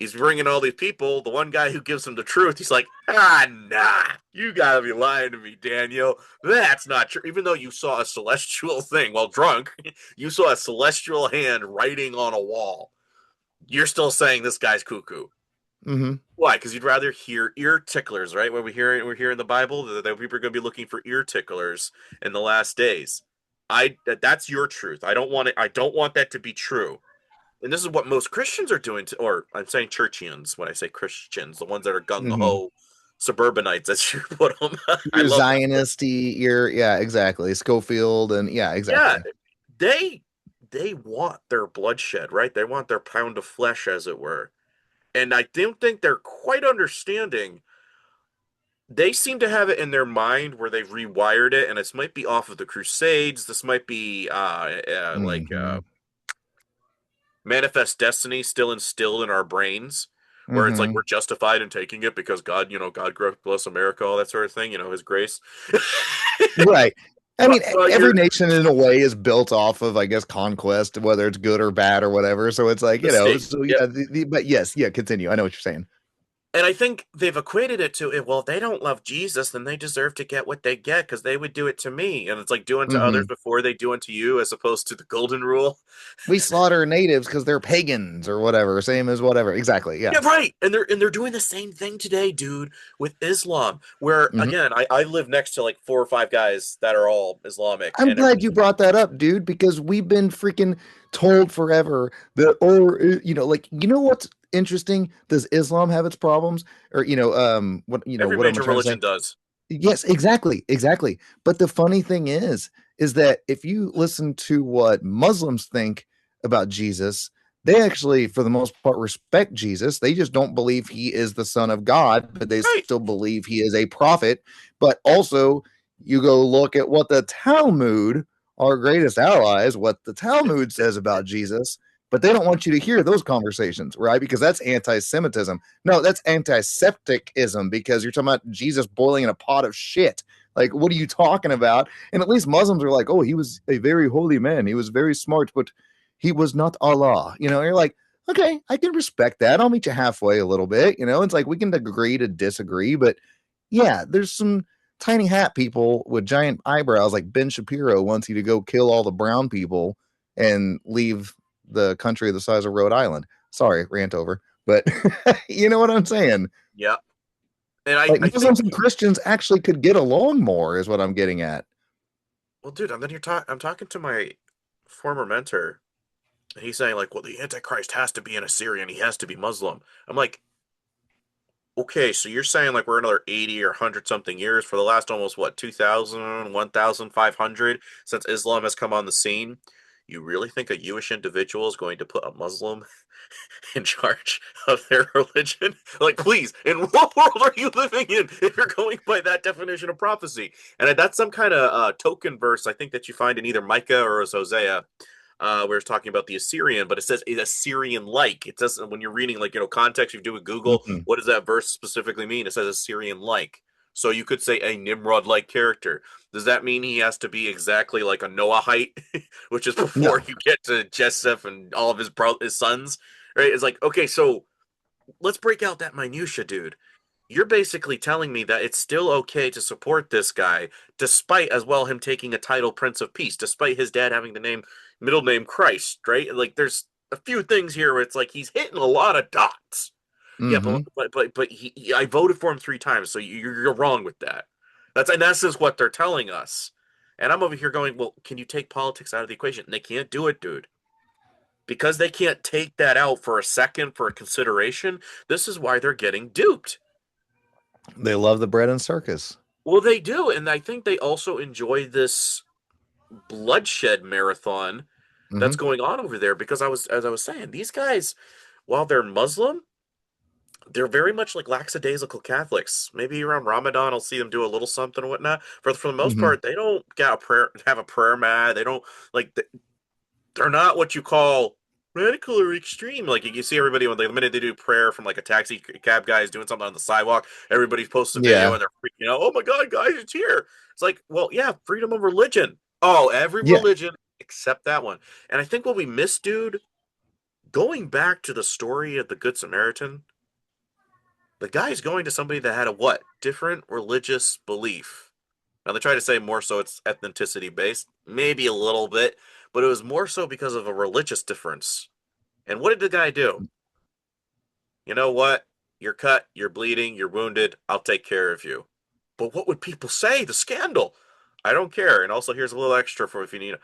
he's bringing all these people. The one guy who gives him the truth, he's like, ah, nah, you gotta be lying to me, Daniel. That's not true. Even though you saw a celestial thing while drunk, you saw a celestial hand writing on a wall. You're still saying this guy's cuckoo. Mm-hmm. Why? Because you'd rather hear ear ticklers, right? When we're here in the Bible that people are going to be looking for ear ticklers in the last days. That's your truth. I don't want it. I don't want that to be true. And this is what most Christians are doing to, or I'm saying churchians when I say Christians, the ones that are gung Mm-hmm. ho suburbanites, as you put them. I You're love that. Zionisty, yeah, exactly. Schofield and yeah, Yeah, exactly. they they want their bloodshed, right? They want their pound of flesh, as it were. And I don't think they're quite understanding. They seem to have it in their mind where they've rewired it, and this might be off of the Crusades. This might be Mm-hmm. Manifest Destiny still instilled in our brains, where it's like Mm-hmm. we're justified in taking it because God, God bless America, all that sort of thing, His grace. Right. I mean, But every you're nation in a way is built off of, I guess, conquest, whether it's good or bad or whatever. So it's like, the state. so Yep. yeah, but yes, yeah, continue. I know what you're saying. And I think they've equated it to, well, if they don't love Jesus, then they deserve to get what they get because they would do it to me. And it's like do unto others Hmm. before they do unto you, as opposed to the golden rule. We slaughter natives because they're pagans or whatever, same as whatever. Exactly. Yeah. Yeah, right. And they're doing the same thing today, dude, with Islam. Where Hmm. again, I live next to like 4 or 5 guys that are all Islamic, I'm and glad you brought that up, dude, because we've been freaking told forever that, or, like, what's interesting? Does Islam have its problems? Or, every what am I major trying to say? religion does. Yes, exactly, exactly. But the funny thing is that if you listen to what Muslims think about Jesus, they actually, for the most part, respect Jesus. They just don't believe he is the Son of God, but they Right. still believe he is a prophet. But also, you go look at what the Talmud, our greatest allies, what the Talmud says about Jesus, but they don't want you to hear those conversations, right? Because that's anti-Semitism. No, that's antisepticism because you're talking about Jesus boiling in a pot of shit. Like, what are you talking about? And at least Muslims are like, oh, he was a very holy man. He was very smart, but he was not Allah. You're like, okay, I can respect that. I'll meet you halfway a little bit. It's like we can agree to disagree, but yeah, there's some tiny hat people with giant eyebrows like Ben Shapiro wants you to go kill all the brown people and leave the country the size of Rhode Island. Sorry, rant over. But you know what I'm saying? Yeah. And I, Like I think, Muslims and Christians actually could get along more, is what I'm getting at. well, dude, and then I'm talking to my former mentor, and he's saying, like, well, the Antichrist has to be an Assyrian, he has to be Muslim. I'm like, okay, so you're saying like we're another 80 or 100 something years for the last almost what, 2000, 1500 since Islam has come on the scene? You really think a Jewish individual is going to put a Muslim in charge of their religion? Like, please, in what world are you living in if you're going by that definition of prophecy? And that's some kind of token verse I think that you find in either Micah or Hosea, where it's talking about the Assyrian, but it says it's Assyrian like. It doesn't, when you're reading, like, context, you do a Google, Mhm. what does that verse specifically mean? It says Assyrian like. So you could say a Nimrod like character. Does that mean he has to be exactly like a Noahite, which is before No. you get to Joseph and all of his sons? Right? It's like, okay, so let's break out that minutia, dude. You're basically telling me that it's still okay to support this guy, despite as well him taking a title Prince of Peace, despite his dad having the middle name Christ, right? Like there's a few things here where it's like he's hitting a lot of dots. Yeah, but Hmm. I voted for him 3 times, so you're wrong with that. That's in essence what they're telling us. And I'm over here going, well, can you take politics out of the equation? And they can't do it, dude. Because they can't take that out for a second for a consideration, this is why they're getting duped. They love the bread and circus. Well, they do, and I think they also enjoy this bloodshed marathon that's Hmm. going on over there because as I was saying, these guys, while they're Muslim, they're very much like lackadaisical Catholics. Maybe around Ramadan, I'll see them do a little something or whatnot. For the most Hmm. part, they don't get a prayer, have a prayer mat. They don't like they're not what you call radical or extreme. Like you see everybody when the minute they do prayer from like a taxi cab guy is doing something on the sidewalk, everybody posts a video Yeah. and they're freaking out. Oh my god, guys, it's here! It's like, well, yeah, freedom of religion. Oh, every Yeah. religion except that one. And I think what we miss, dude, Going back to the story of the Good Samaritan, the guy's going to somebody that had a what? Different religious belief. Now they try to say more so it's ethnicity based, maybe a little bit, but it was more so because of a religious difference. And what did the guy do? You know what? You're cut, you're bleeding, you're wounded, I'll take care of you. But what would people say? The scandal. I don't care. And also, here's a little extra for if you need it.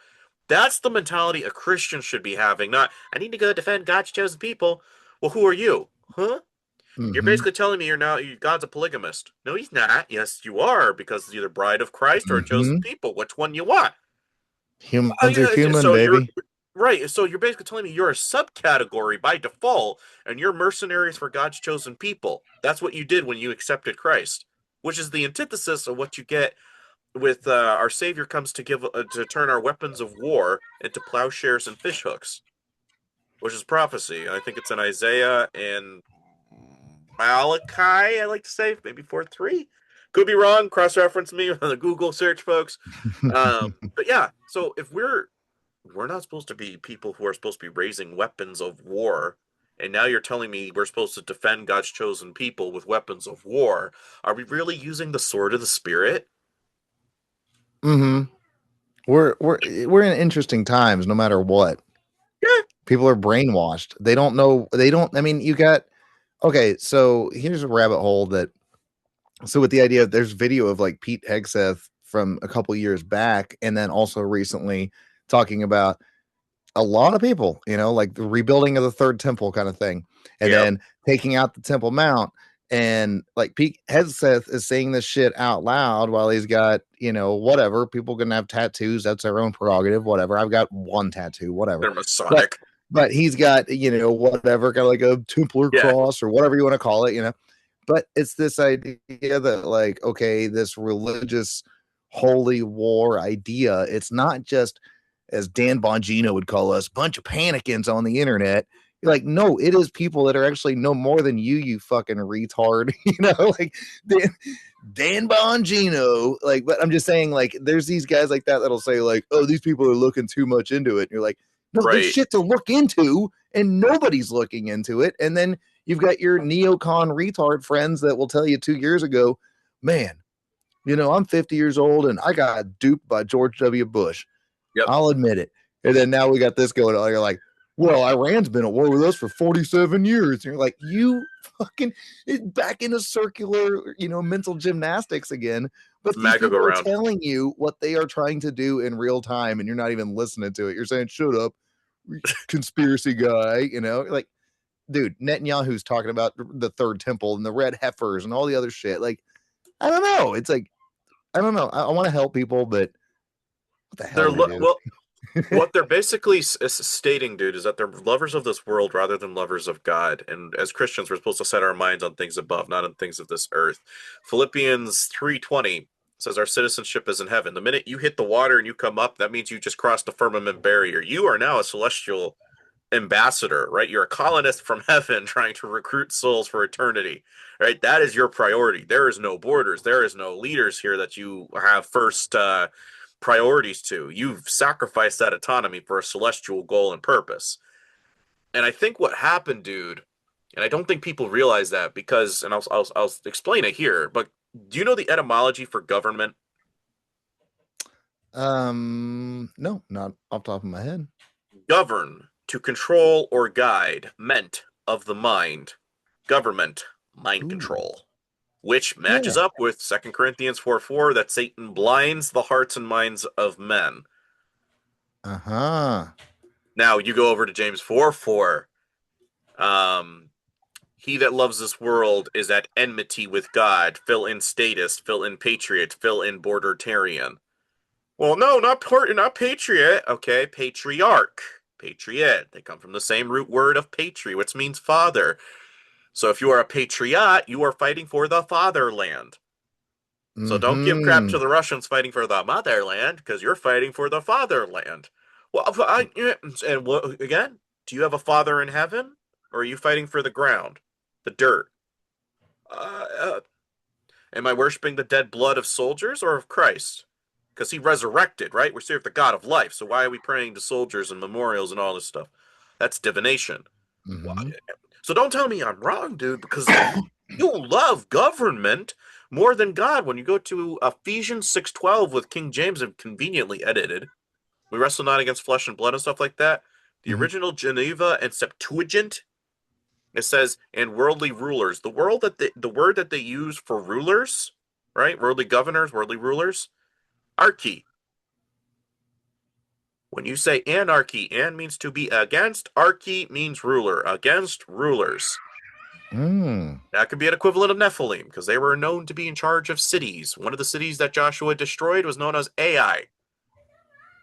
That's the mentality a Christian should be having, not, I need to go defend God's chosen people. Well, who are you? Huh? You're Mm-hmm. basically telling me God's a polygamist. No, he's not. Yes, you are, because it's either bride of Christ or a chosen Mm-hmm. people. Which one you want? Humans are Yeah, human, so you're baby. right. So you're basically telling me you're a subcategory by default, and you're mercenaries for God's chosen people. That's what you did when you accepted Christ, which is the antithesis of what you get with our Savior comes to give to turn our weapons of war into plowshares and fishhooks, which is prophecy. I think it's in Isaiah and Malachi. I like to say maybe 4:3. Could be wrong. Cross reference me on the Google search, folks. But yeah, so if we're not supposed to be people who are supposed to be raising weapons of war. And now you're telling me we're supposed to defend God's chosen people with weapons of war. Are we really using the sword of the spirit? Mm-hmm. We're in interesting times, no matter what. Yeah. People are brainwashed. They don't know. They don't. I mean, you got okay. So here's a rabbit hole that. So with the idea, there's video of like Pete Hegseth from a couple years back, and then also recently talking about a lot of people, like the rebuilding of the third temple kind of thing, and Yep. then taking out the Temple Mount. And like Pete Hegseth is saying this shit out loud while he's got, whatever. People can have tattoos. That's their own prerogative. Whatever. I've got one tattoo, whatever. They're But Masonic. but he's got, whatever, kind of like a Templar Yeah. cross or whatever you want to call it. But it's this idea that, like, okay, this religious holy war idea, it's not just, as Dan Bongino would call us, bunch of panicans on the internet. You're like, no, it is people that are actually no more than you fucking retard. Like Dan Bongino. Like, but I'm just saying, like, there's these guys like that that'll say, like, oh, these people are looking too much into it. And you're like, no, there's Right. shit to look into, and nobody's looking into it. And then you've got your neocon retard friends that will tell you 2 years ago, man, I'm 50 years old and I got duped by George W. Bush. Yep. I'll admit it. And then now we got this going on. You're like, well, Iran's been at war with us for 47 years. And you're like, you fucking back into circular, mental gymnastics again. But these MAGA go people are round. telling you what they are trying to do in real time, and you're not even listening to it. You're saying, shut up, conspiracy guy. Like, dude, Netanyahu's talking about the third temple and the red heifers and all the other shit. Like, I don't know. It's like, I don't know. I want to help people, but what the hell They're do we do? well. What they're basically stating, dude, is that they're lovers of this world rather than lovers of God. And as Christians, we're supposed to set our minds on things above, not on things of this earth. Philippians 3:20 says our citizenship is in heaven. The minute you hit the water and you come up, that means you just crossed the firmament barrier. You are now a celestial ambassador, right? You're a colonist from heaven trying to recruit souls for eternity, right? That is your priority. There is no borders. There is no leaders here that you have first priorities to. You've sacrificed that autonomy for a celestial goal and purpose. And I think what happened, dude, and I don't think people realize that because, and I'll explain it here, but do you know the etymology for government? No, not off the top of my head. Govern, to control or guide, meant of the mind. Government, mind Ooh, control, which matches yeah. up with 2 Corinthians 4:4 that Satan blinds the hearts and minds of men. Uh-huh. Now you go over to James 4:4. Um, he that loves this world is at enmity with God. Fill in statist, fill in patriot, fill in bordertarian. Well, no, not patriot. Okay, patriarch, patriot. They come from the same root word of patri, which means father. So if you are a patriot, you are fighting for the fatherland. So don't give crap to Mm-hmm. the Russians fighting for the motherland because you're fighting for the fatherland. Well, and what again? Do you have a father in heaven, or are you fighting for the ground, the dirt? Uh, uh, am I worshiping the dead blood of soldiers or of Christ? Because he resurrected, right? We serve the God of life. So why are we praying to soldiers and memorials and all this stuff? That's divination. Mm-hmm. So don't tell me I'm wrong, dude, because you love government more than God. When you go to Ephesians 6:12 with King James and conveniently edited, we wrestle not against flesh and blood and stuff like that. The Mm-hmm. original Geneva and Septuagint, it says, and worldly rulers. The word that they use for rulers, right? Worldly governors, worldly rulers, archy. When you say anarchy, an means to be against, archy means ruler, against rulers. Mm. That could be an equivalent of Nephilim, because they were known to be in charge of cities. One of the cities that Joshua destroyed was known as Ai.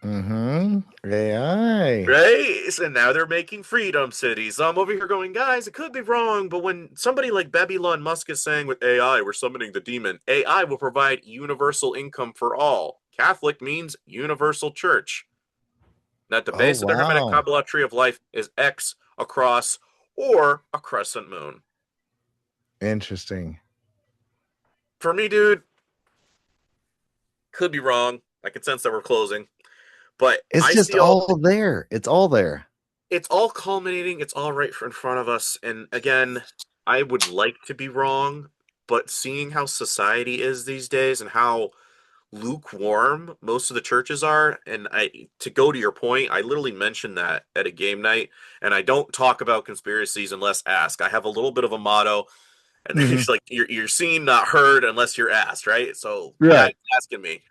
Mm-hmm. AI. Right? And now they're making freedom cities. So I'm over here going, guys, it could be wrong, but when somebody like Babylon Musk is saying with AI, we're summoning the demon, AI will provide universal income for all. Catholic means universal church. That the Oh, base of the Hermetic wow. Kabbalah tree of life is X, a cross, or a crescent moon. Interesting. For me, dude, could be wrong. I can sense that we're closing. But It's I just see all all there. It's all there. it's all culminating, it's all right in front of us. And again, I would like to be wrong, but seeing how society is these days and how lukewarm most of the churches are, and I to go to your point, I literally mentioned that at a game night, and I don't talk about conspiracies unless asked. I have a little bit of a motto, and Mm-hmm. it's like you're seen, not heard, unless you're asked, right? So the guy's Right. asking me,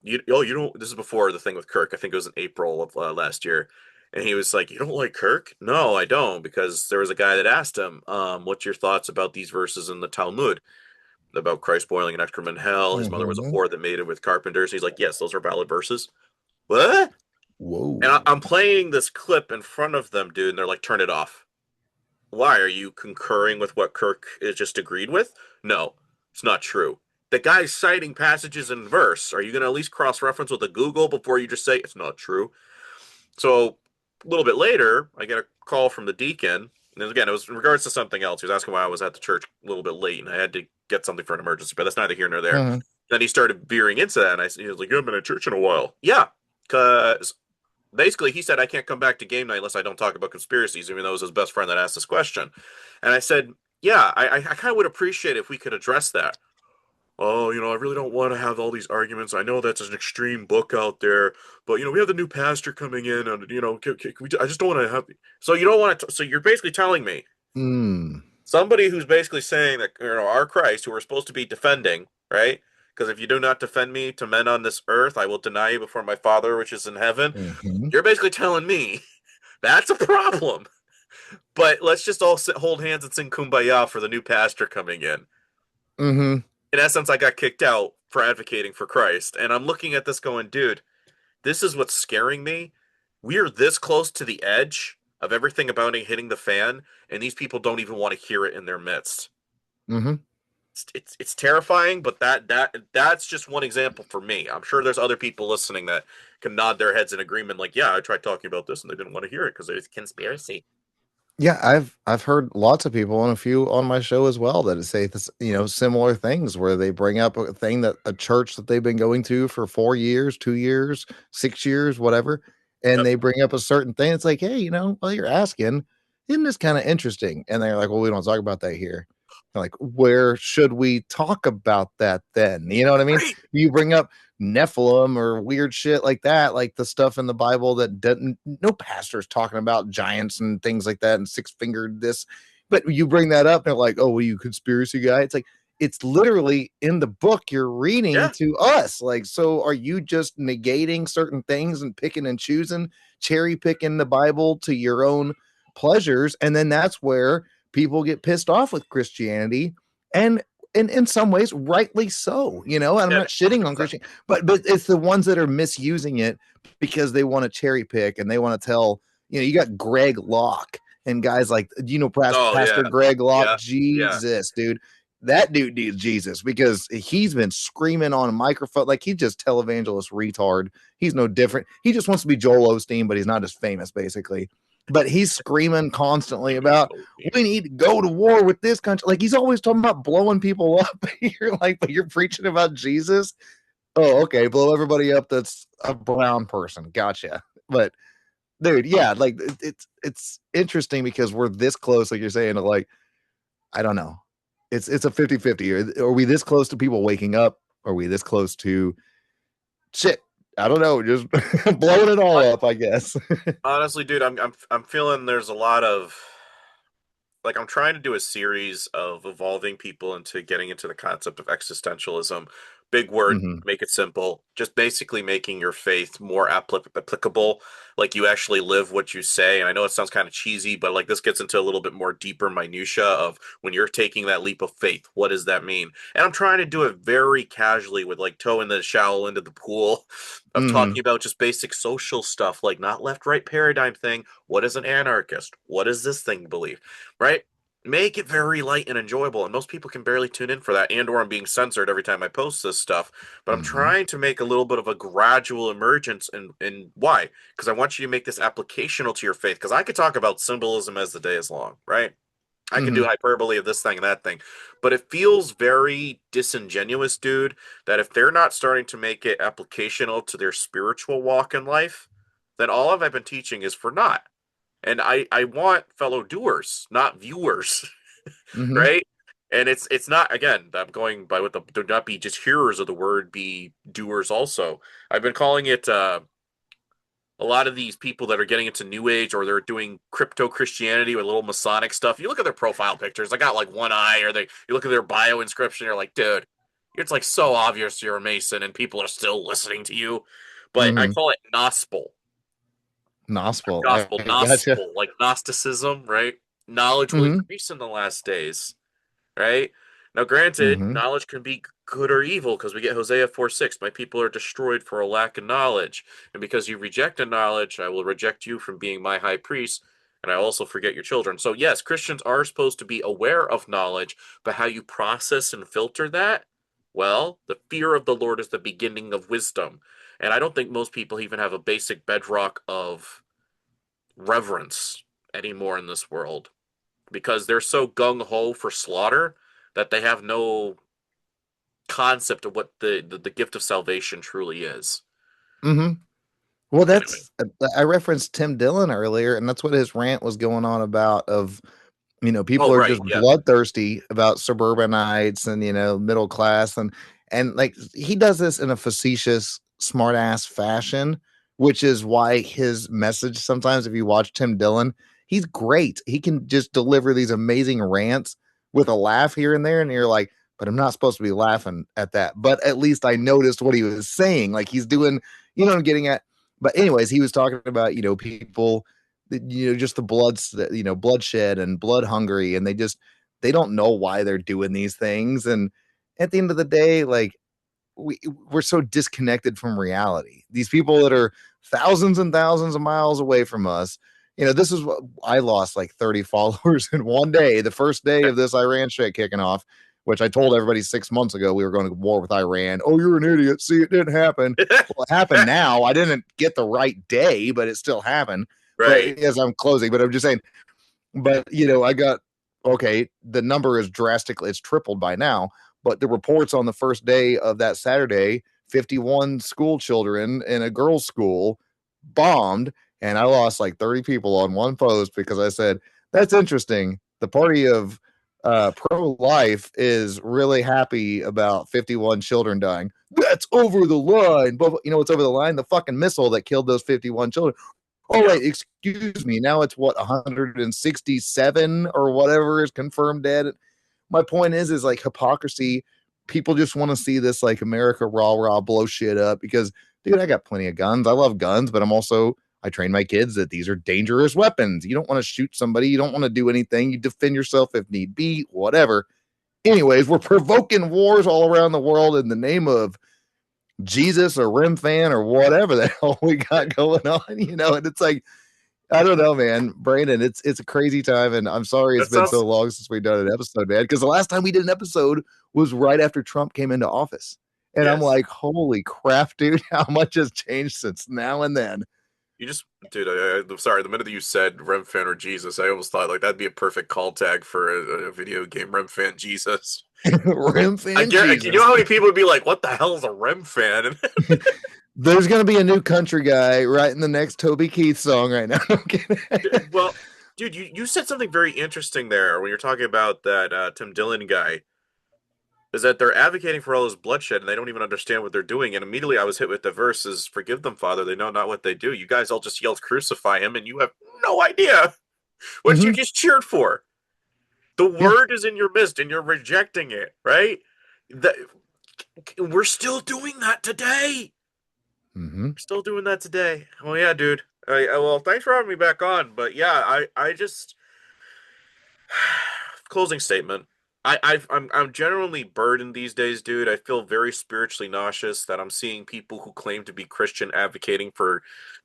you don't. This is before the thing with Kirk. I think it was in April of last year, and he was like, "You don't like Kirk?" No, I don't, because there was a guy that asked him, "What's your thoughts about these verses in the Talmud about Christ boiling an excrement in hell? His mother was a Mm-hmm. whore that mated with carpenters." He's like, "Yes, those are valid verses." What? And Whoa. I'm playing this clip in front of them, dude, and they're like, "Turn it off." Why? Are you concurring with what Kirk is just agreed with? No, it's not true. The guy's citing passages in verse. Are you going to at least cross reference with a Google before you just say it's not true? So a little bit later, I get a call from the deacon. And again, it was in regards to something else. He was asking why I was at the church a little bit late and I had to get something for an emergency, but that's neither here nor there. Mm-hmm. Then he started veering into that, and he was like, "You haven't been at church in a while." Yeah, because basically he said I can't come back to game night unless I don't talk about conspiracies, even though it was his best friend that asked this question. And I said, yeah, I kind of would appreciate if we could address that. Oh, I really don't want to have all these arguments. I know that's an extreme book out there, but we have the new pastor coming in, and I just don't want to have. So you don't want to. So you're basically telling me Mm. somebody who's basically saying that our Christ, who we're supposed to be defending, right? Because if you do not defend me to men on this earth, I will deny you before my Father which is in heaven. Mm-hmm. You're basically telling me that's a problem. But let's just all hold hands and sing Kumbaya for the new pastor coming in. Mm-hmm. In essence, I got kicked out for advocating for Christ. And I'm looking at this going, dude, this is what's scaring me. We're this close to the edge of everything about it hitting the fan, and these people don't even want to hear it in their midst. Mm-hmm. It's terrifying, but that's just one example for me. I'm sure there's other people listening that can nod their heads in agreement, like, yeah, I tried talking about this and they didn't want to hear it because it's a conspiracy. Yeah, I've heard lots of people and a few on my show as well that say this, similar things where they bring up a thing that a church that they've been going to for 4 years, 2 years, 6 years, whatever, and Yep. they bring up a certain thing. It's like, hey, well, you're asking, isn't this kind of interesting? And they're like, well, we don't talk about that here. I'm like, where should we talk about that then? You know what I mean? Right. You bring up Nephilim or weird shit like that, like the stuff in the Bible that doesn't, no pastor's talking about giants and things like that and six fingered this, but you bring that up and they're like, oh, well, you conspiracy guy. It's like, it's literally in the book you're reading Yeah. to us. Like, so are you just negating certain things and picking and choosing, cherry picking the Bible to your own pleasures? And then that's where people get pissed off with Christianity. And in some ways, rightly so, and I'm Yeah. not shitting on 100%. Christian, but it's the ones that are misusing it because they want to cherry pick and they want to tell, you got Greg Locke and guys like, Oh yeah. Pastor Greg Locke, Yeah. Yeah. Jesus, dude. That dude needs Jesus because he's been screaming on a microphone like he's just televangelist retard. He's no different. He just wants to be Joel Osteen, but he's not as famous, basically. But he's screaming constantly about we need to go to war with this country. Like he's always talking about blowing people up. You're like, but you're preaching about Jesus. Oh, okay. Blow everybody up. That's a brown person. Gotcha. But dude, yeah, like it's interesting because we're this close, like you're saying, to like, I don't know. It's a 50-50. Are we this close to people waking up? Are we this close to shit? I don't know, just blowing it all up, I guess. Honestly, dude, I'm feeling there's a lot of like I'm trying to do a series of evolving people into getting into the concept of existentialism. Big word, Hmm. make it simple. Just basically making your faith more applicable. Like you actually live what you say. And I know it sounds kind of cheesy, but like this gets into a little bit more deeper minutia of when you're taking that leap of faith, what does that mean? And I'm trying to do it very casually with like toeing the shallow into the pool of talking Hmm. about just basic social stuff, like not left-right paradigm thing. What is an anarchist? What does this thing believe? Right? Make it very light and enjoyable, and most people can barely tune in for that, and or I'm being censored every time I post this stuff. But I'm Hmm. trying to make a little bit of a gradual emergence, and why? Because I want you to make this applicational to your faith. Because I could talk about symbolism as the day is long, right? I could do Hmm. hyperbole of this thing and that thing, but it feels very disingenuous, dude, that if they're not starting to make it applicational to their spiritual walk in life, then all I've been teaching is for naught. And I want fellow doers, not viewers, Hmm. right? And it's not, again, I'm going by what the do not be just hearers of the word, be doers also. I've been calling it a lot of these people that are getting into New Age or they're doing crypto Christianity with little Masonic stuff. You look at their profile pictures, they got like one eye, or you look at their bio inscription, you're like, dude, it's like so obvious you're a Mason and people are still listening to you. But I Hmm. call it gospel. Gospel. Gospel, I gotcha. gospel, like Gnosticism, right? Knowledge will Hmm. increase in the last days, right? Now, granted, Hmm. knowledge can be good or evil because we get Hosea 4:6. My people are destroyed for a lack of knowledge. And because you rejected knowledge, I will reject you from being my high priest, and I also forget your children. So, yes, Christians are supposed to be aware of knowledge, but how you process and filter that, well, the fear of the Lord is the beginning of wisdom. And I don't think most people even have a basic bedrock of reverence anymore in this world because they're so gung ho for slaughter that they have no concept of what the gift of salvation truly is. Hmm. Well, Anyway. that's I referenced Tim Dillon earlier, and that's what his rant was going on about. Of people Oh, are right. just Yeah. bloodthirsty about suburbanites and middle class, and like he does this in a facetious, smart ass fashion, which is why his message sometimes, if you watch Tim Dillon, he's great. He can just deliver these amazing rants with a laugh here and there, and you're like, but I'm not supposed to be laughing at that. But at least I noticed what he was saying. Like he's doing, I'm getting at. But anyways, he was talking about people just the bloodshed and blood hungry, and they don't know why they're doing these things. And at the end of the day, like we're so disconnected from reality. These people that are thousands and thousands of miles away from us, this is what I lost, like 30 followers in one day, the first day of this Iran shit kicking off, which I told everybody 6 months ago we were going to war with Iran. Oh, you're an idiot. See, it didn't happen. Well, it happened now. I didn't get the right day, but it still happened. But Right. as I'm closing, but I'm just saying, but I got, okay, the number is drastically, it's tripled by now. But the reports on the first day of that Saturday, 51 school children in a girls' school bombed, and I lost like 30 people on one post because I said, that's interesting. The party of pro-life is really happy about 51 children dying. That's over the line. But what's over the line? The fucking missile that killed those 51 children. Oh Yeah. wait, excuse me. Now it's what, 167 or whatever is confirmed dead. My point is like hypocrisy. People just want to see this like America rah rah blow shit up because, dude, I got plenty of guns. I love guns, but I train my kids that these are dangerous weapons. You don't want to shoot somebody. You don't want to do anything. You defend yourself if need be, whatever. Anyways, we're provoking wars all around the world in the name of Jesus or Rim fan or whatever the hell we got going on, and it's like, I don't know, man. Brandon, it's a crazy time, and I'm sorry it's That been so sounds long since we've done an episode, man. Because the last time we did an episode was right after Trump came into office. And I'm yes. like, holy crap, dude, how much has changed since now and then. You just dude, I'm sorry, the minute that you said Remfan or Jesus, I almost thought like that'd be a perfect call tag for a video game, Remfan Jesus. Rim fan You know Jesus. how many people would be like, what the hell is a Rem fan? There's gonna be a new country guy writing the next Toby Keith song right now. I'm kidding. Well, dude, you said something very interesting there when you're talking about that Tim Dillon guy. Is that they're advocating for all this bloodshed and they don't even understand what they're doing. And immediately I was hit with the verses, "Forgive them, Father, they know not what they do." You guys all just yelled, "Crucify him," and you have no idea what you Mm-hmm. just cheered for. The Yeah. word is in your midst and you're rejecting it, right? The, we're still doing that today. Mm-hmm. We're still doing that today. Oh yeah, dude. Well, thanks for having me back on. But yeah, I just closing statement. I'm generally burdened these days, dude. I feel very spiritually nauseous that I'm seeing people who claim to be Christian advocating for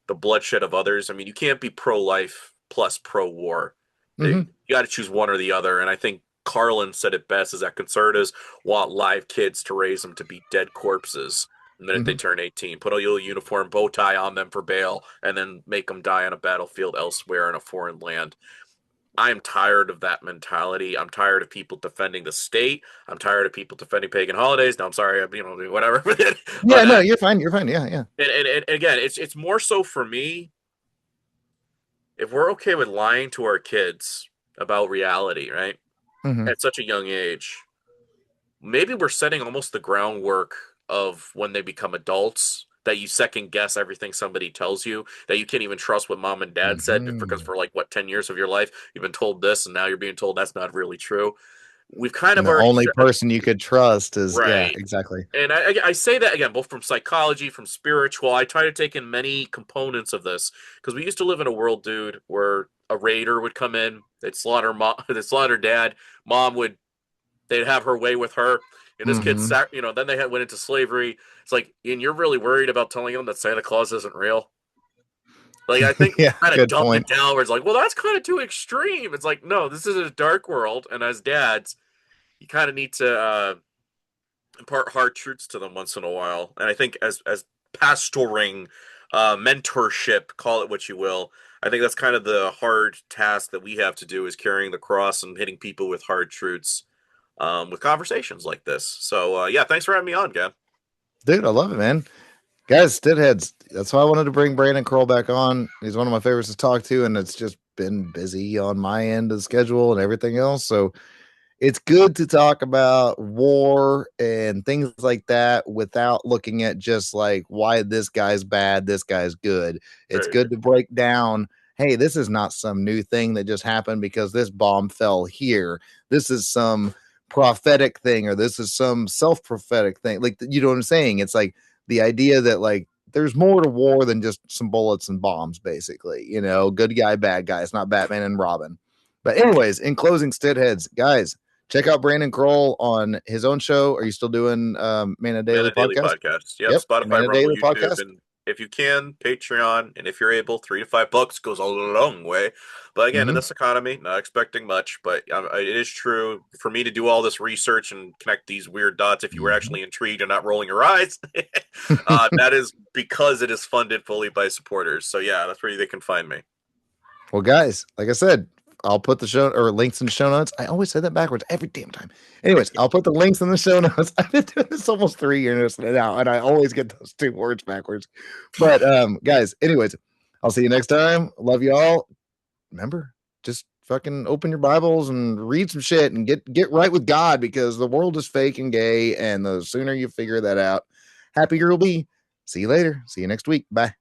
the bloodshed of others. I mean, you can't be pro-life plus pro-war. Mm-hmm. You got to choose one or the other. And I think Carlin said it best: is that conservatives want live kids to raise them to be dead corpses the minute they Mm-hmm. turn 18. Put a little uniform, bow tie on them for bail, and then make them die on a battlefield elsewhere in a foreign land. I'm tired of that mentality. I'm tired of people defending the state. I'm tired of people defending pagan holidays. No, I'm sorry, whatever. Yeah, But no, you're fine. You're fine. Yeah, yeah. and again, it's more so for me. If we're okay with lying to our kids about reality, right, Mm-hmm. at such a young age, maybe we're setting almost the groundwork of when they become adults. That you second guess everything somebody tells you, that you can't even trust what mom and dad said because Mm-hmm. for like what 10 years of your life you've been told this and now you're being told that's not really true. We've kind And of the already only person you could trust is, yeah, right. exactly. And I say that again, both from psychology, from spiritual. I try to take in many components of this because we used to live in a world, dude, where a raider would come in, they'd slaughter mom, they'd slaughter dad. Mom would, they'd have her way with her. And this kid, Mm-hmm. then they went into slavery. It's like, and you're really worried about telling them that Santa Claus isn't real. Like I think Yeah, we kind of good dumbed point. it down where it's like, well, that's kind of too extreme. It's like, no, this is a dark world, and as dads, you kind of need to impart hard truths to them once in a while. And I think as pastoring, mentorship, call it what you will, I think that's kind of the hard task that we have to do is carrying the cross and hitting people with hard truths with conversations like this. So yeah, thanks for having me on, Gan. Dude, I love it, man. Guys, Stitt-Heads. That's why I wanted to bring Brandon Kroll back on. He's one of my favorites to talk to, and it's just been busy on my end of the schedule and everything else. So it's good to talk about war and things like that without looking at just like why this guy's bad, this guy's good. It's Right, good to break down, hey, this is not some new thing that just happened because this bomb fell here. This is some prophetic thing, or this is some self-prophetic thing. Like, you know what I'm saying? It's like the idea that like there's more to war than just some bullets and bombs, basically. You know, good guy, bad guy. It's not Batman and Robin. But anyways, in closing, Stitt-Heads, guys, check out Brandon Kroll on his own show. Are you still doing Manna Daily Manna Daily podcast? Podcast. Yep, Yep, Spotify, Manna Rumble, Daily YouTube, podcast. and if you can, Patreon, and if you're able, $3 to $5 goes a long way. But again, in Mm-hmm. this economy, not expecting much, but it is true for me to do all this research and connect these weird dots. If you were Mm-hmm. actually intrigued and not rolling your eyes, that is because it is funded fully by supporters. So yeah, that's where they can find me. Well, guys, like I said, I'll put the show or links in the show notes. I always say that backwards every damn time. Anyways, I'll put the links in the show notes. I've been doing this almost 3 years now, and I always get those two words backwards. But guys, anyways, I'll see you next time. Love you all. Remember, just fucking open your Bibles and read some shit and get right with God, because the world is fake and gay, and the sooner you figure that out, happier you'll be. See you later. See you next week. Bye.